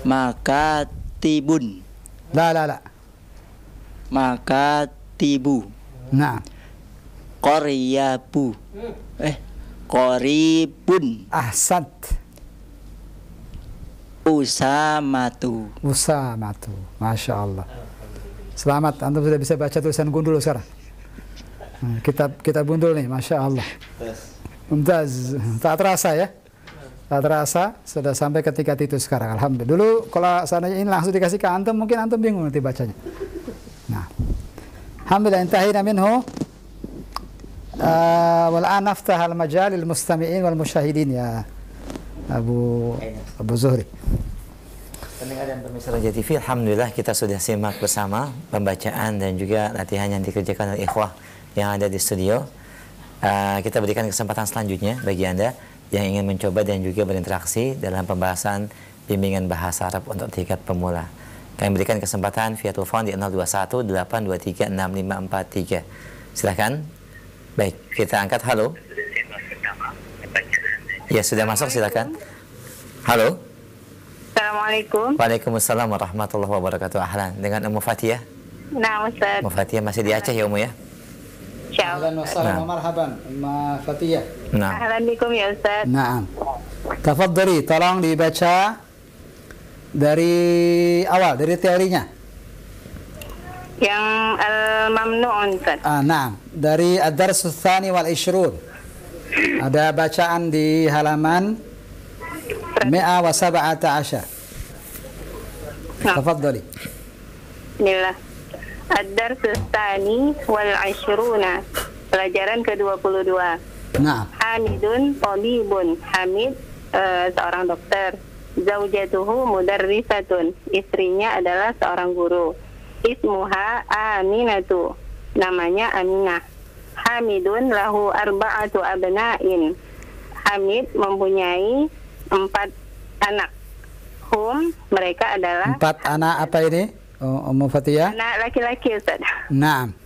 Makatibun. لا. Makatibu. نعم. Qaryabu. Qaribun. أحسنت. Usamatu. Usamatu. Masya Allah. Selamat, antum sudah bisa baca tulisan gundul sekarang. Kita gundul nih, Masya Allah. Mumtaz. Tak terasa ya? Tak terasa, sudah sampai ke tingkat itu sekarang. Alhamdulillah. Dulu kalau seandainya ini langsung dikasih ke antum, mungkin antum bingung nanti bacanya. Nah, alhamdulillah intahina minhu. Wal'an naftah al-majal lil-mustami'in wal-musyahidin ya Abu Zuhri. Pendengar dan pemirsa Raja TV, alhamdulillah kita sudah simak bersama pembacaan dan juga latihan yang dikerjakan oleh ikhwah yang ada di studio. Kita berikan kesempatan selanjutnya bagi Anda yang ingin mencoba dan juga berinteraksi dalam pembahasan bimbingan bahasa Arab untuk tingkat pemula. Kami berikan kesempatan via telepon di 021 823 6543. Silakan. Baik, kita angkat. Halo. Ya, sudah masuk, silakan. Halo. Assalamualaikum. Waalaikumsalam warahmatullahi wabarakatuh. Ahlan, dengan Ummu Fatiyah. Nah, Ustaz. Ummu Fatiyah masih di Aceh ya, Ummu ya? Insyaallah. Ahlan wa sahlan wa marhaban, Ummu Fatiyah. Nah. Ahlan bikum ya Ustaz. Naam. Tafadhali, tolong dibaca dari awal, dari teorinya. Yang al-mamnu'un Ustaz. Naam, dari ad-dars tsani wal 20. Ada bacaan di halaman 117. Tafadhali. Bismillah. Ad-dars tsani wal 20. Pelajaran ke-22. Naam. Hamidun tabibun. Hamid seorang dokter. Zaujatuhu mudarrisatun. Istrinya adalah seorang guru. Ismuha Aminatu. Namanya Aminah. Hamidun lahu arba'atu abna'in. Hamid mempunyai 4 anak. Mereka adalah 4 anak apa ini? Ummu Fatiyah? anak laki-laki Ustaz. Naam.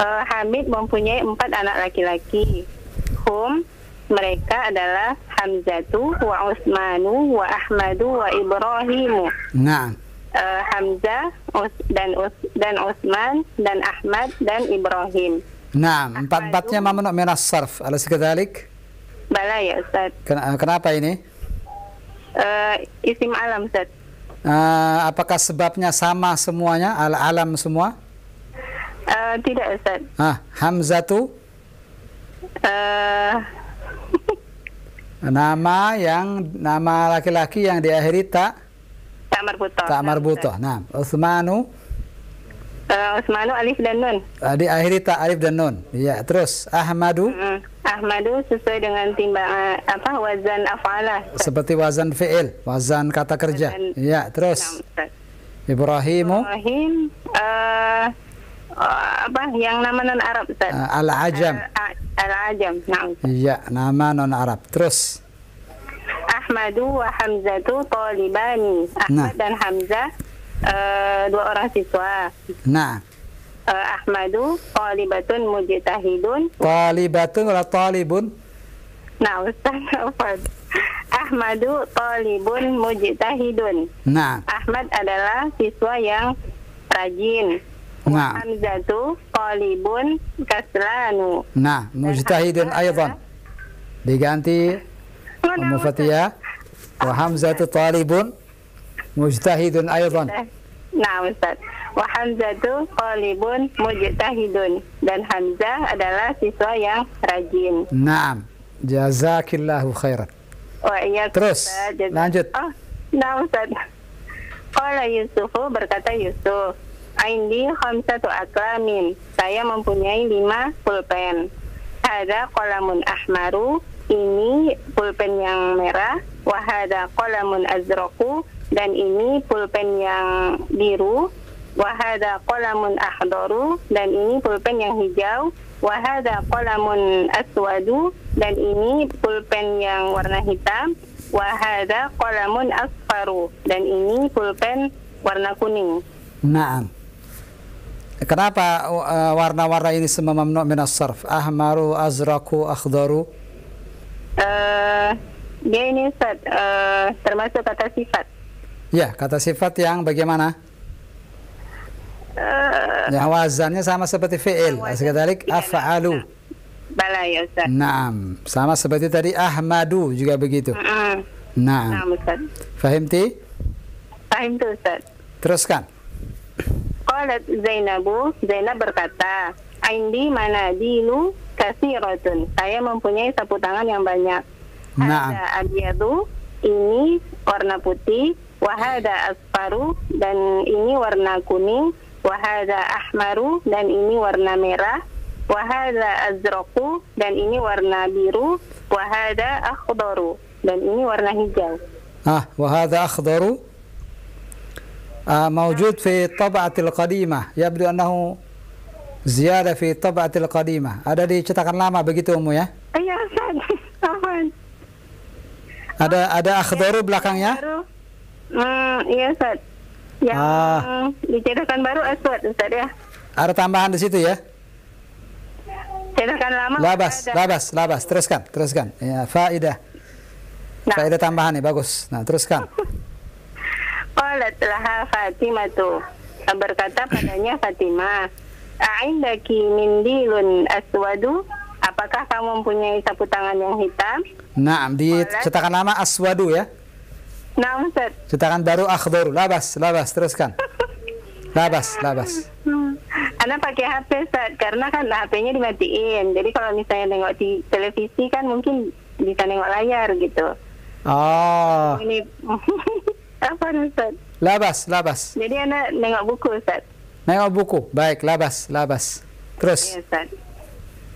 Hamid mempunyai 4 anak laki-laki. Mereka adalah Hamzatu wa Utsmanu wa Ahmadu wa Ibrahimu. Naam. Hamzah dan Utsman dan Ahmad dan Ibrahim. Naam, 4-4-nya mamnu' min as-sarf. Alas kadzalik? Bala ya Ustaz. Kenapa ini? Isim alam Ustaz. Apakah sebabnya sama semuanya? Al-alam semua? Tidak Ustaz. Hamzatu? Nama laki-laki yang diakhiri tak marbutoh. Tak marbutoh. Nah, Utsmanu alif dan nun. Diakhiri tak alif dan nun. Iya, terus Ahmadu. Ahmadu sesuai dengan timbangan wazan af'ala. Seperti wazan fi'il, wazan kata kerja. Iya, terus Ibrahim yang nama non Arab Ustaz. Al-Ajam. Al-Ajam. Naam. Iya, nama non Arab. Terus Ahmadu wa Hamzatu talibani. Ahmad dan Hamzah 2 orang siswa. Nah. Ahmadu talibatun mujtahidun. Talibatun atau talibun? Nah, Ustaz. Ahmadu talibun mujtahidun. Nah. Ahmad adalah siswa yang rajin. Nah. Hamzatu talibun kaslanu. Nah, mujtahidun aydan. Diganti Ummu Fatiyah. Wa Hamzatu talibun mujtahidun aydan. Nah, Ustaz. Wa Hamzatu qalibun mujtahidun. Dan Hamzah adalah siswa yang rajin. Naam. Jazakillahu khairan. Wa iya. Terus, lanjut. Oh, nah Ustaz. Qala Yusufu, berkata Yusuf, Aindi khamsatu aklamin. Saya mempunyai 5 pulpen. Hada qalamun ahmaru. Ini pulpen yang merah. Wahada qalamun azraku. Dan ini pulpen yang biru. Wahada qalamun akhdaru. Dan ini pulpen yang hijau. Wahada qalamun aswadu. Dan ini pulpen yang warna hitam. Wahada qalamun asfaru. Dan ini pulpen warna kuning. Naam. Kenapa warna-warna ini semua mamnu' min as-sarf? Ahmaru, azraku, akhdaru. Dia ini Ustaz, termasuk kata sifat. Ya, kata sifat yang bagaimana? Yang wazannya sama seperti fi'il. Sekadalik af'alu. Bala ya Ustaz. Naam, sama seperti tadi ahmadu juga begitu. Naam. Nah Ustaz. Fahimti? Fahim tuh Ustaz. Teruskan. Qalat Zainabu, Zainab berkata, Aindi manadilu kasiratun. Saya mempunyai sapu tangan yang banyak. Naam. Hada abyadu, ini warna putih. Wahada asfaru, dan ini warna kuning. Wahada ahmaru, dan ini warna merah. Wahada azraku, dan ini warna biru. Wahada akhdaru, dan ini warna hijau. وهذا أخضر موجود في الطبعة القديمة يبدو أنه زيادة في الطبعة القديمة. Ada di cetakan lama begitu Ummu ya? Iya Ustaz. Apaan? Ada akhdaru belakangnya? Iya Ustaz. Yang di cetakan baru aswad Ustaz ya. Ada tambahan di situ ya? Cetakan lama labas. Teruskan. Ya, faidah. Faedah tambahan nih, bagus. Nah, teruskan. Qalat laha Fatimatu. Berkata padanya Fatimah, A'indaki mindilun aswadu? Apakah kamu mempunyai sapu tangan yang hitam? Nah, di cetakan lama aswadu ya? Nah, Ustaz. Cetakan baru akhdaru. Labas, teruskan. Labas. Anak pakai HP Ustaz, karena kan HP-nya dimatiin. Jadi kalau misalnya nengok di televisi kan mungkin bisa nengok layar gitu. Oh. Ini apa Ustaz? Labas. Jadi anak nengok buku Ustaz. Nengok buku. Baik, labas. Terus. Ya Ustaz.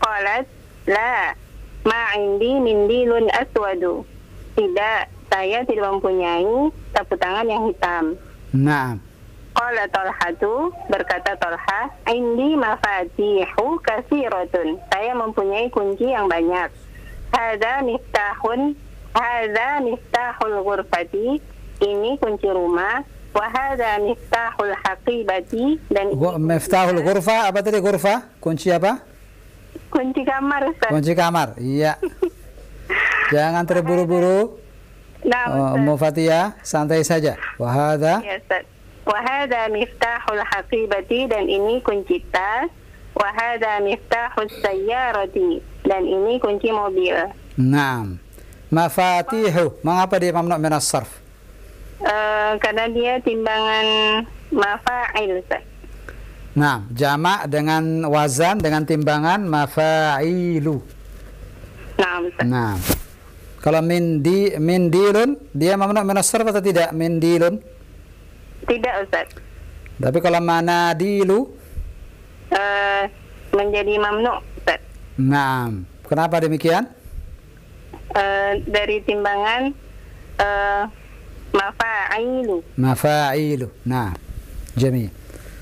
Qalat la ma indi mindilun aswadu. Tidak, saya tidak mempunyai sapu tangan yang hitam. Naam. Qala Talhatu, berkata Talha, indi mafatihu kasiratun. Saya mempunyai kunci yang banyak. Hadza miftahul ghurfati. Ini kunci rumah. Wa hadza miftahul haqibati. Dan miftahul ghurfa, apa tadi ghurfa? Kunci apa? Kunci kamar Ustaz. Kunci kamar. Iya. Jangan terburu-buru. Nah, Mufatia, santai saja. Wa hadza. Ya Ustaz. Wa hadza miftahul haqibati, dan ini kunci tas. Wa hadza miftahus sayyarati, dan ini kunci mobil. Naam. Mafatihu, mengapa dia mamnu' min as-sarf? Karena dia timbangan mafa'il Ustaz. Nah, jamak dengan wazan dengan timbangan mafa'ilu. Nah. Kalau mindilun dia mamnu' min as-sarf atau tidak? Mindilun? Tidak Ustaz. Tapi kalau manadilu menjadi mamnu' Ustaz. Nah, kenapa demikian? Dari timbangan mafa'ilu. Nah, jamil.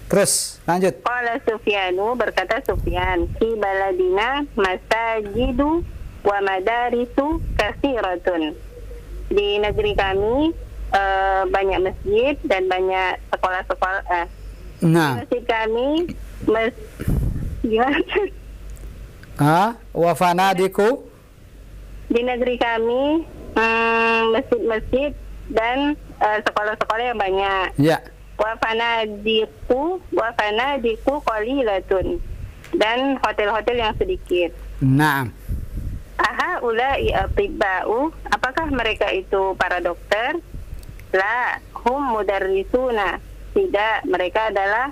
Terus lanjut. Qala Sufyanu, berkata Sufyan, fi baladina masajidu wa madarisu kasiratun. Di negeri kami banyak masjid dan banyak sekolah-sekolah. Nah. Di masjid kami wa fanadiku. Di negeri kami masjid-masjid dan sekolah-sekolah yang banyak. Ya. Wa fanadiku qalilatun, dan hotel-hotel yang sedikit. Naam. Aha ulai atibba'u, apakah mereka itu para dokter? La hum mudarrisuna, Tidak, mereka adalah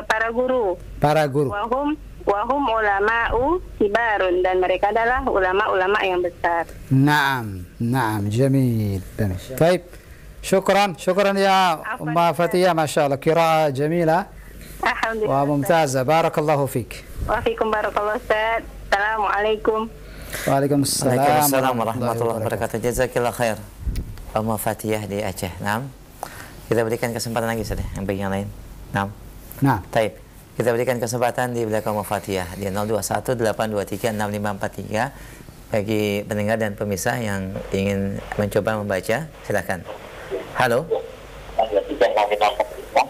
para guru. Para guru. Wahum ulama'u kibarun, dan mereka adalah ulama-ulama yang besar. Naam, naam, jamil. Baik. Syukran ya Umma Fatiyah, Masya Allah, qiraah jamilah wa Alhamdulillah. mumtazah. Barakallahu fik. Wa fikum barakallahu Ustaz. Assalamualaikum. Waalaikumsalam Waalaikumsalam warahmatullahi wabarakatuh. Jazakillah khair. Umma Fatiyah di Aceh. Naam. Kita berikan kesempatan lagi sudah yang bagi yang lain. Naam. Nah, Taib. Kita berikan kesempatan di belakang Umma Fatiyah di 0218236543 bagi pendengar dan pemirsa yang ingin mencoba membaca, silakan. Halo.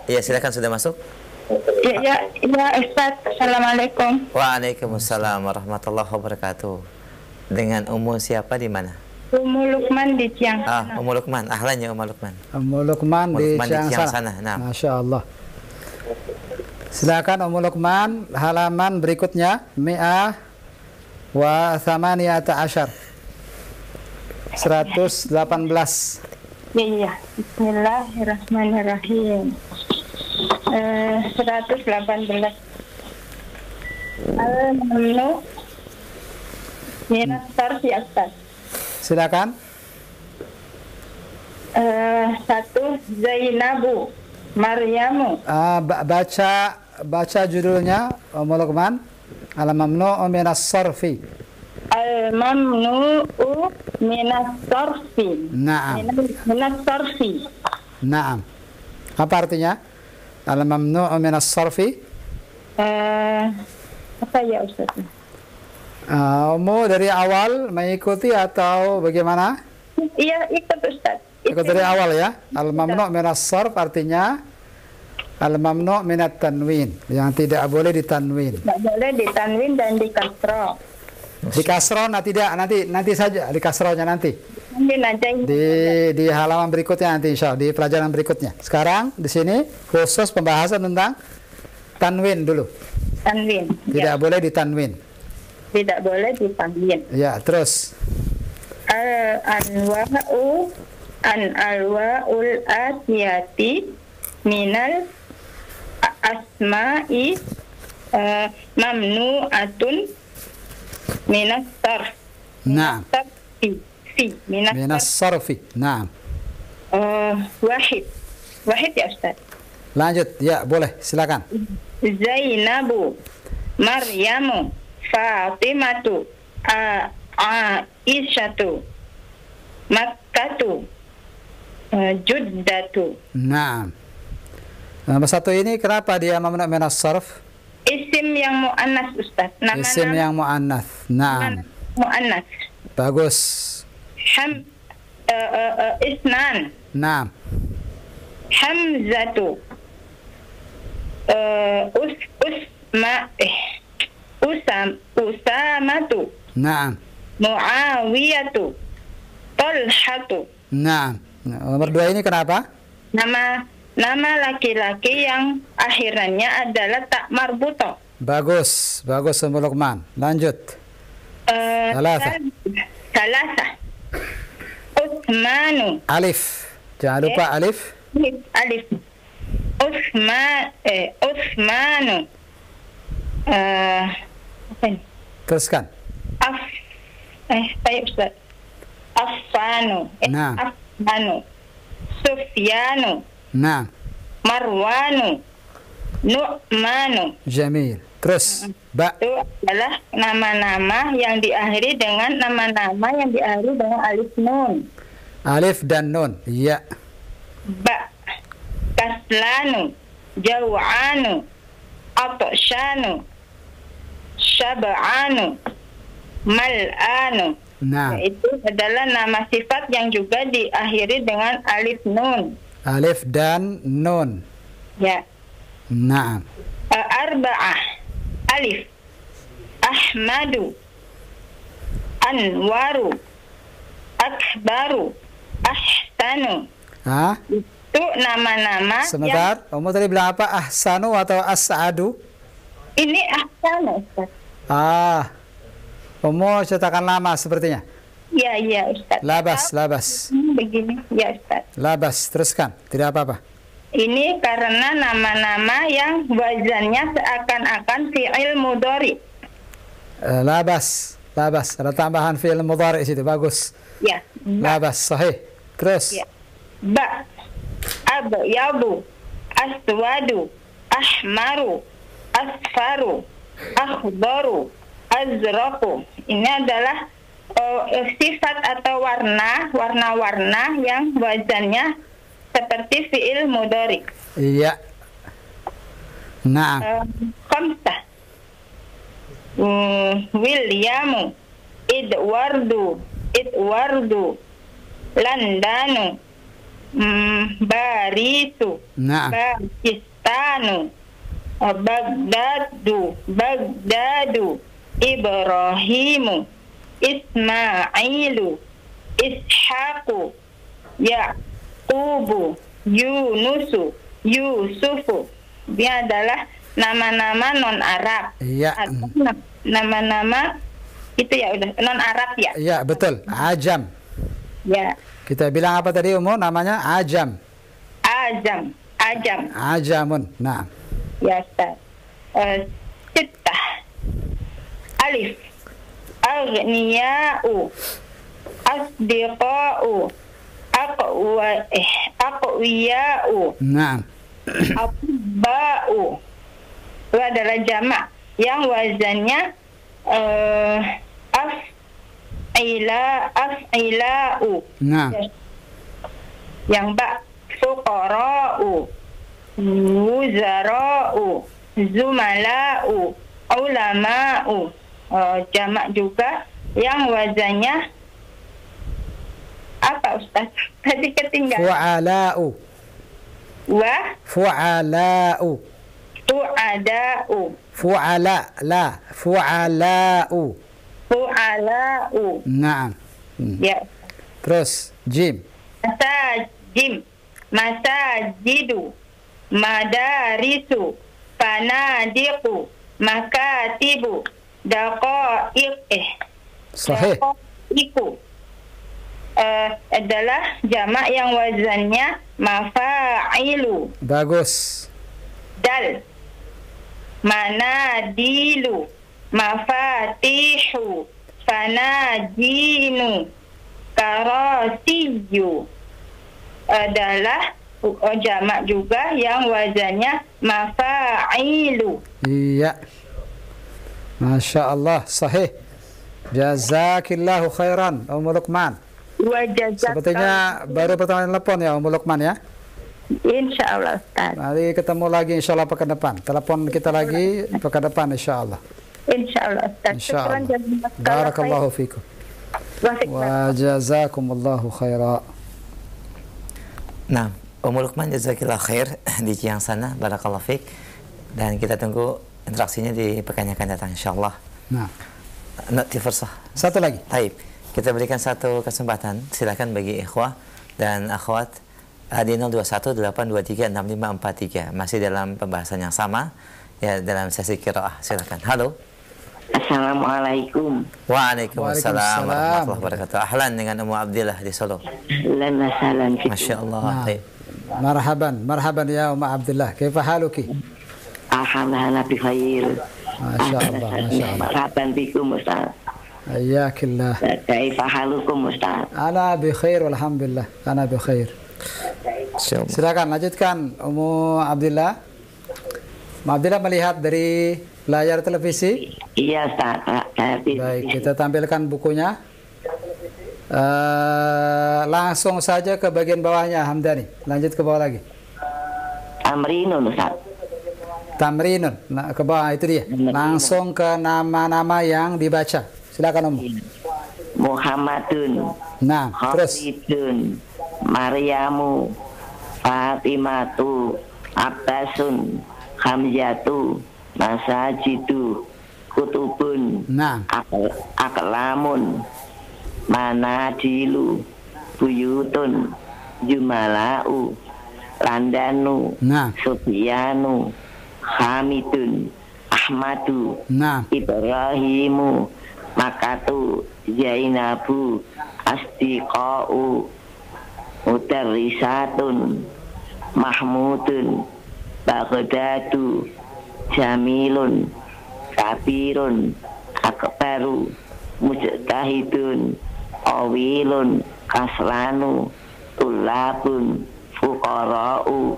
Iya, silakan, sudah masuk. Ya Ustaz. Assalamualaikum. Waalaikumsalam warahmatullahi wabarakatuh. Dengan Ummu siapa di mana? Ummu Lukman di Ciang. Ummu Lukman, ahlan ya Ummu Lukman. Ummu Lukman di Ciang Ciang sana. Nah. Masya Allah. Silakan Ummu Lukman, halaman berikutnya mi'ah wa thamaniyata asyar 118. Iya. Bismillahirrahmanirrahim. 118. Al-mamnu minas sarfi Ustaz. Silakan. 1 Zainabu Maryamu. Baca judulnya Ummu Lukman. Al-mamnu'u minas sarfi. Al-mamnu'u minas sarfi. Na'am. Minas sarfi. Na'am. Apa artinya? Al-mamnu'u minas sarfi. Apa ya Ustaz? Ummu dari awal mengikuti atau bagaimana? Iya, ikut Ustaz. Ikut dari awal ya. Al-mamnu' minas sarf artinya al-mamnu' minat tanwin, yang tidak boleh ditanwin. Tidak boleh ditanwin dan dikasroh. Di kasroh nanti saja di kasrohnya nanti. Di halaman berikutnya nanti insya Allah, di pelajaran berikutnya. Sekarang di sini khusus pembahasan tentang tanwin dulu. Tanwin. Tidak boleh ditanwin. Tidak boleh ditanwin. Ya, terus. Al-alwa'ul atiyati minal asma'i mamnu'atun minas sarf. Naam. Minas sarfi. Naam. Wahid ya Ustaz. Lanjut, ya boleh, silakan. Zainabu, Maryamu, Fatimatu, Aisyatu, Makkatu, Juddatu. Naam. Nomor satu ini kenapa dia mamnu' minas sarf? Isim yang mu'annas Ustaz. Isim yang mu'annas. Naam. Mu'annas. Bagus. Isnan. Naam. Hamzatu. Usamatu. Naam. Muawiyatu. Talhatu. Naam. Nomor dua ini kenapa? Nama laki-laki yang akhirannya adalah tak marbuto. Bagus, bagus Ummu Lukman. Lanjut. Salasa. Utsmanu. Alif. Jangan lupa alif. Alif. Utsmanu. Apa ini? Teruskan. Baik Ustaz. Affanu. Nah. Affanu. Sufyanu. Nah. Marwanu. Nu'manu. Jamil. Terus. Ba. Itu adalah nama-nama yang diakhiri dengan nama-nama yang diakhiri dengan alif nun. Alif dan nun. Iya. Ba. Kaslanu. Jaw'anu. Atshanu. Syab'anu. Mal'anu. Nah. Itu adalah nama sifat yang juga diakhiri dengan alif nun. Alif dan nun. Ya. Nah. Arba'ah. Alif. Ahmadu. Anwaru. Akbaru. Ahsanu. Itu nama-nama. Sebentar, Ummu tadi bilang apa? Ahsanu atau as'adu? Ini ahsanu Ustaz. Ummu cetakan lama sepertinya. Ya Ustaz. Labas. Begini, ya Ustaz. Labas, teruskan. Tidak apa-apa. Ini karena nama-nama yang wazannya seakan-akan fi'il mudhari. Labas. Ada tambahan fi'il mudhari situ, bagus. Ya. Labas, sahih. Terus. Ya. Ba, abyadu, aswadu, ahmaru, asfaru, akhdaru, azraqu. Ini adalah sifat atau warna-warna yang wazannya seperti fi'il mudhari. Iya. Naam. Khamsah. Wilyamu, idwardu, landanu, barisu, Naam. Pakistanu, Bagdadu, Ibrahimu, Ismailu, Ishaqu, Yaqubu, Yusufu. Dia adalah nama-nama non-Arab. Iya. Atau nama-nama itu ya udah non-Arab ya. Iya, betul. Ajam. Ya. Kita bilang apa tadi umum namanya? Ajam. Ajamun. Nah. Ya, Ustaz. Sittah. Alif. Aghniya'u. Asdiqa'u. Aqwiya'u. Nah. Abba'u. Itu adalah jamak yang wazannya af'ila'u. Nah. Yang ba fuqara'u, wuzara'u, zumala'u, ulama'u. Jamak juga yang wazannya apa Ustaz? Tadi ketinggalan. Fu'ala'u. Fu'ada'u. Fu'ala'u. Naam. Ya. Terus jim. Masajidu, madarisu, fanadiqu, makatibu, Sahih. daqaiqu. Adalah jamak yang wazannya mafa'ilu. Bagus. Dal, manadilu, mafatihu, fanajinu, karasiyu. Adalah jamak juga yang wazannya mafa'ilu. Iya. Masya Allah, sahih. Jazakillahu khairan, Ummu Luqman. Sepertinya baru pertama telepon ya, Ummu Luqman ya. Insya Allah, Ustaz. Nanti ketemu lagi insya Allah pekan depan. Telepon kita lagi pekan depan insya Allah. Insya Allah, Ustaz. Insya Allah. Barakallahu fikum. Wa jazakumullahu khairan. Nah, Ummu Luqman jazakillah khair di Ciang sana, barakallahu fik. Dan kita tunggu interaksinya di pekan yang akan datang insyaallah. Nah, nanti fursah. Satu lagi. Taib. Kita berikan satu kesempatan. Silakan bagi ikhwah dan akhwat di 0218236543. Masih dalam pembahasan yang sama ya, dalam sesi qiraah. Silakan. Halo. Assalamualaikum. Waalaikumsalam warahmatullahi wabarakatuh. Ahlan dengan Ummu Abdillah di Solo. Lana salam. Masya Allah. Marhaban ya Ummu Abdillah. Kaifa haluki? Alhamdulillah bi khair. Masya Allah. Marhaban bikum Ustaz. Hayyakillah. Kaifa halukum Ustaz? Ana bi khair walhamdulillah. Ana bi khair. Silakan lanjutkan Ummu Abdillah. Ummu Abdillah melihat dari layar televisi. Iya Ustaz. Baik, kita tampilkan bukunya. Langsung saja ke bagian bawahnya Hamdani. Lanjut ke bawah lagi. Tamrinun Ustaz. Tamrinun. Nah, ke bawah itu dia. Langsung ke nama-nama yang dibaca. Silakan Om. Muhammadun. Nah, terus. Khalidun. Maryamu. Fatimatu. Abbasun. Hamzatu. Masajidu. Kutubun. Nah. Aklamun. Manadilu. Buyutun. Jumala'u. Landanu. Nah. Sufyanu. Hamidun. Ahmadu. Nah. Ibrahimu. Makatu Zainabu Asdiqa'u Mudarrisatun Mahmudun Baghdadu Jamilun Kabirun Akbaru Mujtahidun Awilun Kaslanu Tulabun Fuqara'u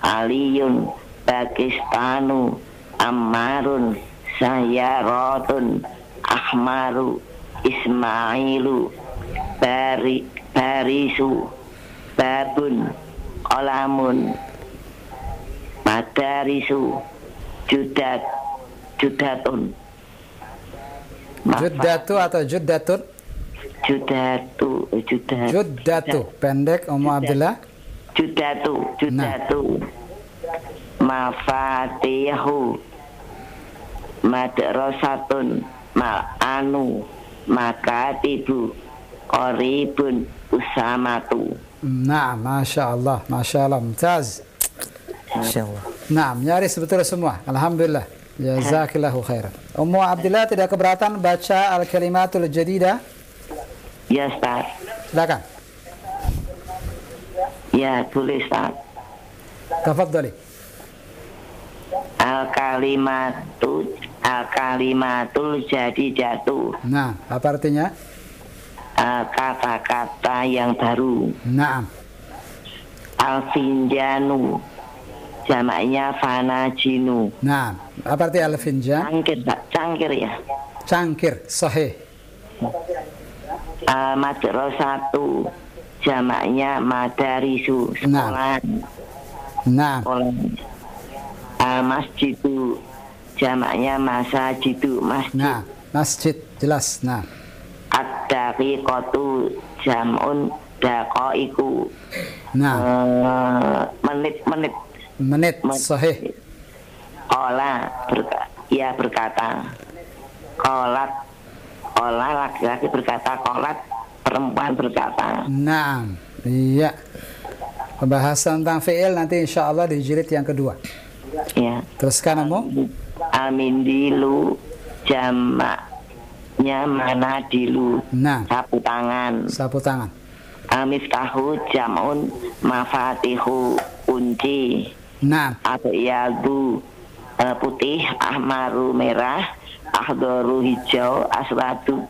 Aliyun Pakistanu Ammarun Sayyaratun Ahmaru Ismailu Barisu Babun Qalamun Madarisu Judatun Juddatu atau juddatun? Juddatu pendek Ummu Abdillah. Judatu Mafatihu Madrasatun Ma'anu Makatibu Qaribun Usamatu. Nah, Masya Allah, Mumtaz. Insyaallah. Nah, nyaris betul semua. Alhamdulillah. Jazakillahu khairan. Ummu Abdillah tidak keberatan baca al-kalimatul jadidah? Ya Ustaz. Silakan. Ya boleh Ustaz. Tafadhali. Al-kalimatul jadidatu. Nah, apa artinya? Kata-kata yang baru. Naam. Al-finjanu jamaknya fanajinu. Nah, apa arti al-finjan? Cangkir, Pak. Cangkir ya. Cangkir, sahih. Madrasatu jamaknya madarisu, sekolah. Nah. Masjidu jamaknya masajidu, masjid. Nah, masjid jelas. Nah. Ad-daqiqatu jam'un daqaiku. Nah. Menit-menit. Menit, sahih. Qala berkata. Qalat laki-laki berkata, qalat perempuan berkata. Nah, iya. Pembahasan tentang fi'il nanti insya Allah di jilid yang kedua. Ya. Teruskan Ummu. Amindilu jamaknya manadilu. Nah. Sapu tangan. Sapu tangan. Miftahu jam'un mafatihu, kunci. Nah. Abyadu putih, ahmaru merah, akhdaru hijau, aswadu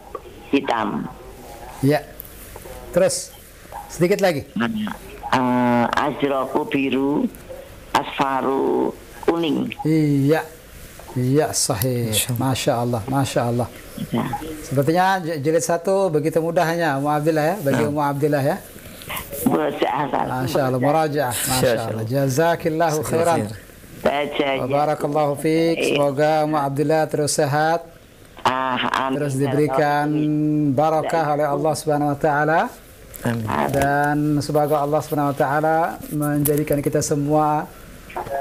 hitam. Ya. Terus sedikit lagi. Azraku biru, asfaru kuning. Iya. Iya, sahih. Masya Allah, Masya Allah. Ya. Sepertinya jilid 1 begitu mudahnya Ummu Abdillah ya, bagi Ummu Abdillah ya. Masya Allah, murajaah. Masya Allah. Jazakillahu khairan. Barakallahu fiik. Semoga Ummu Abdillah terus sehat. Terus diberikan barakah oleh Allah Subhanahu wa taala. Dan semoga Allah Subhanahu wa taala menjadikan kita semua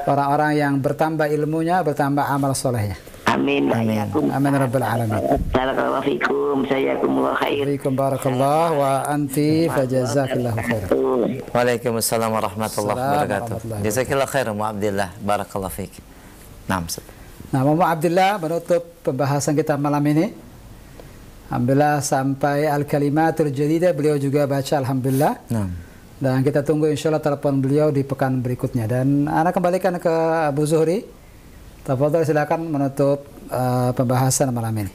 orang-orang yang bertambah ilmunya, bertambah amal solehnya. Amin. Amin. Amin rabbal alamin. Barakallahu fikum, jazakumullah khair. Fikum barakallah wa anti fajazakillahu khairan. Waalaikumsalam warahmatullahi wabarakatuh. Jazakillahu khairan Ummu Abdillah. Barakallahu fiik. Naam. Nah, Ummu Abdillah menutup pembahasan kita malam ini. Alhamdulillah sampai al-kalimatul jadidah beliau juga baca alhamdulillah. Naam. Dan kita tunggu insyaallah telepon beliau di pekan berikutnya. Dan ana kembalikan ke Abu Zuhri. Tafadhal silakan menutup pembahasan malam ini.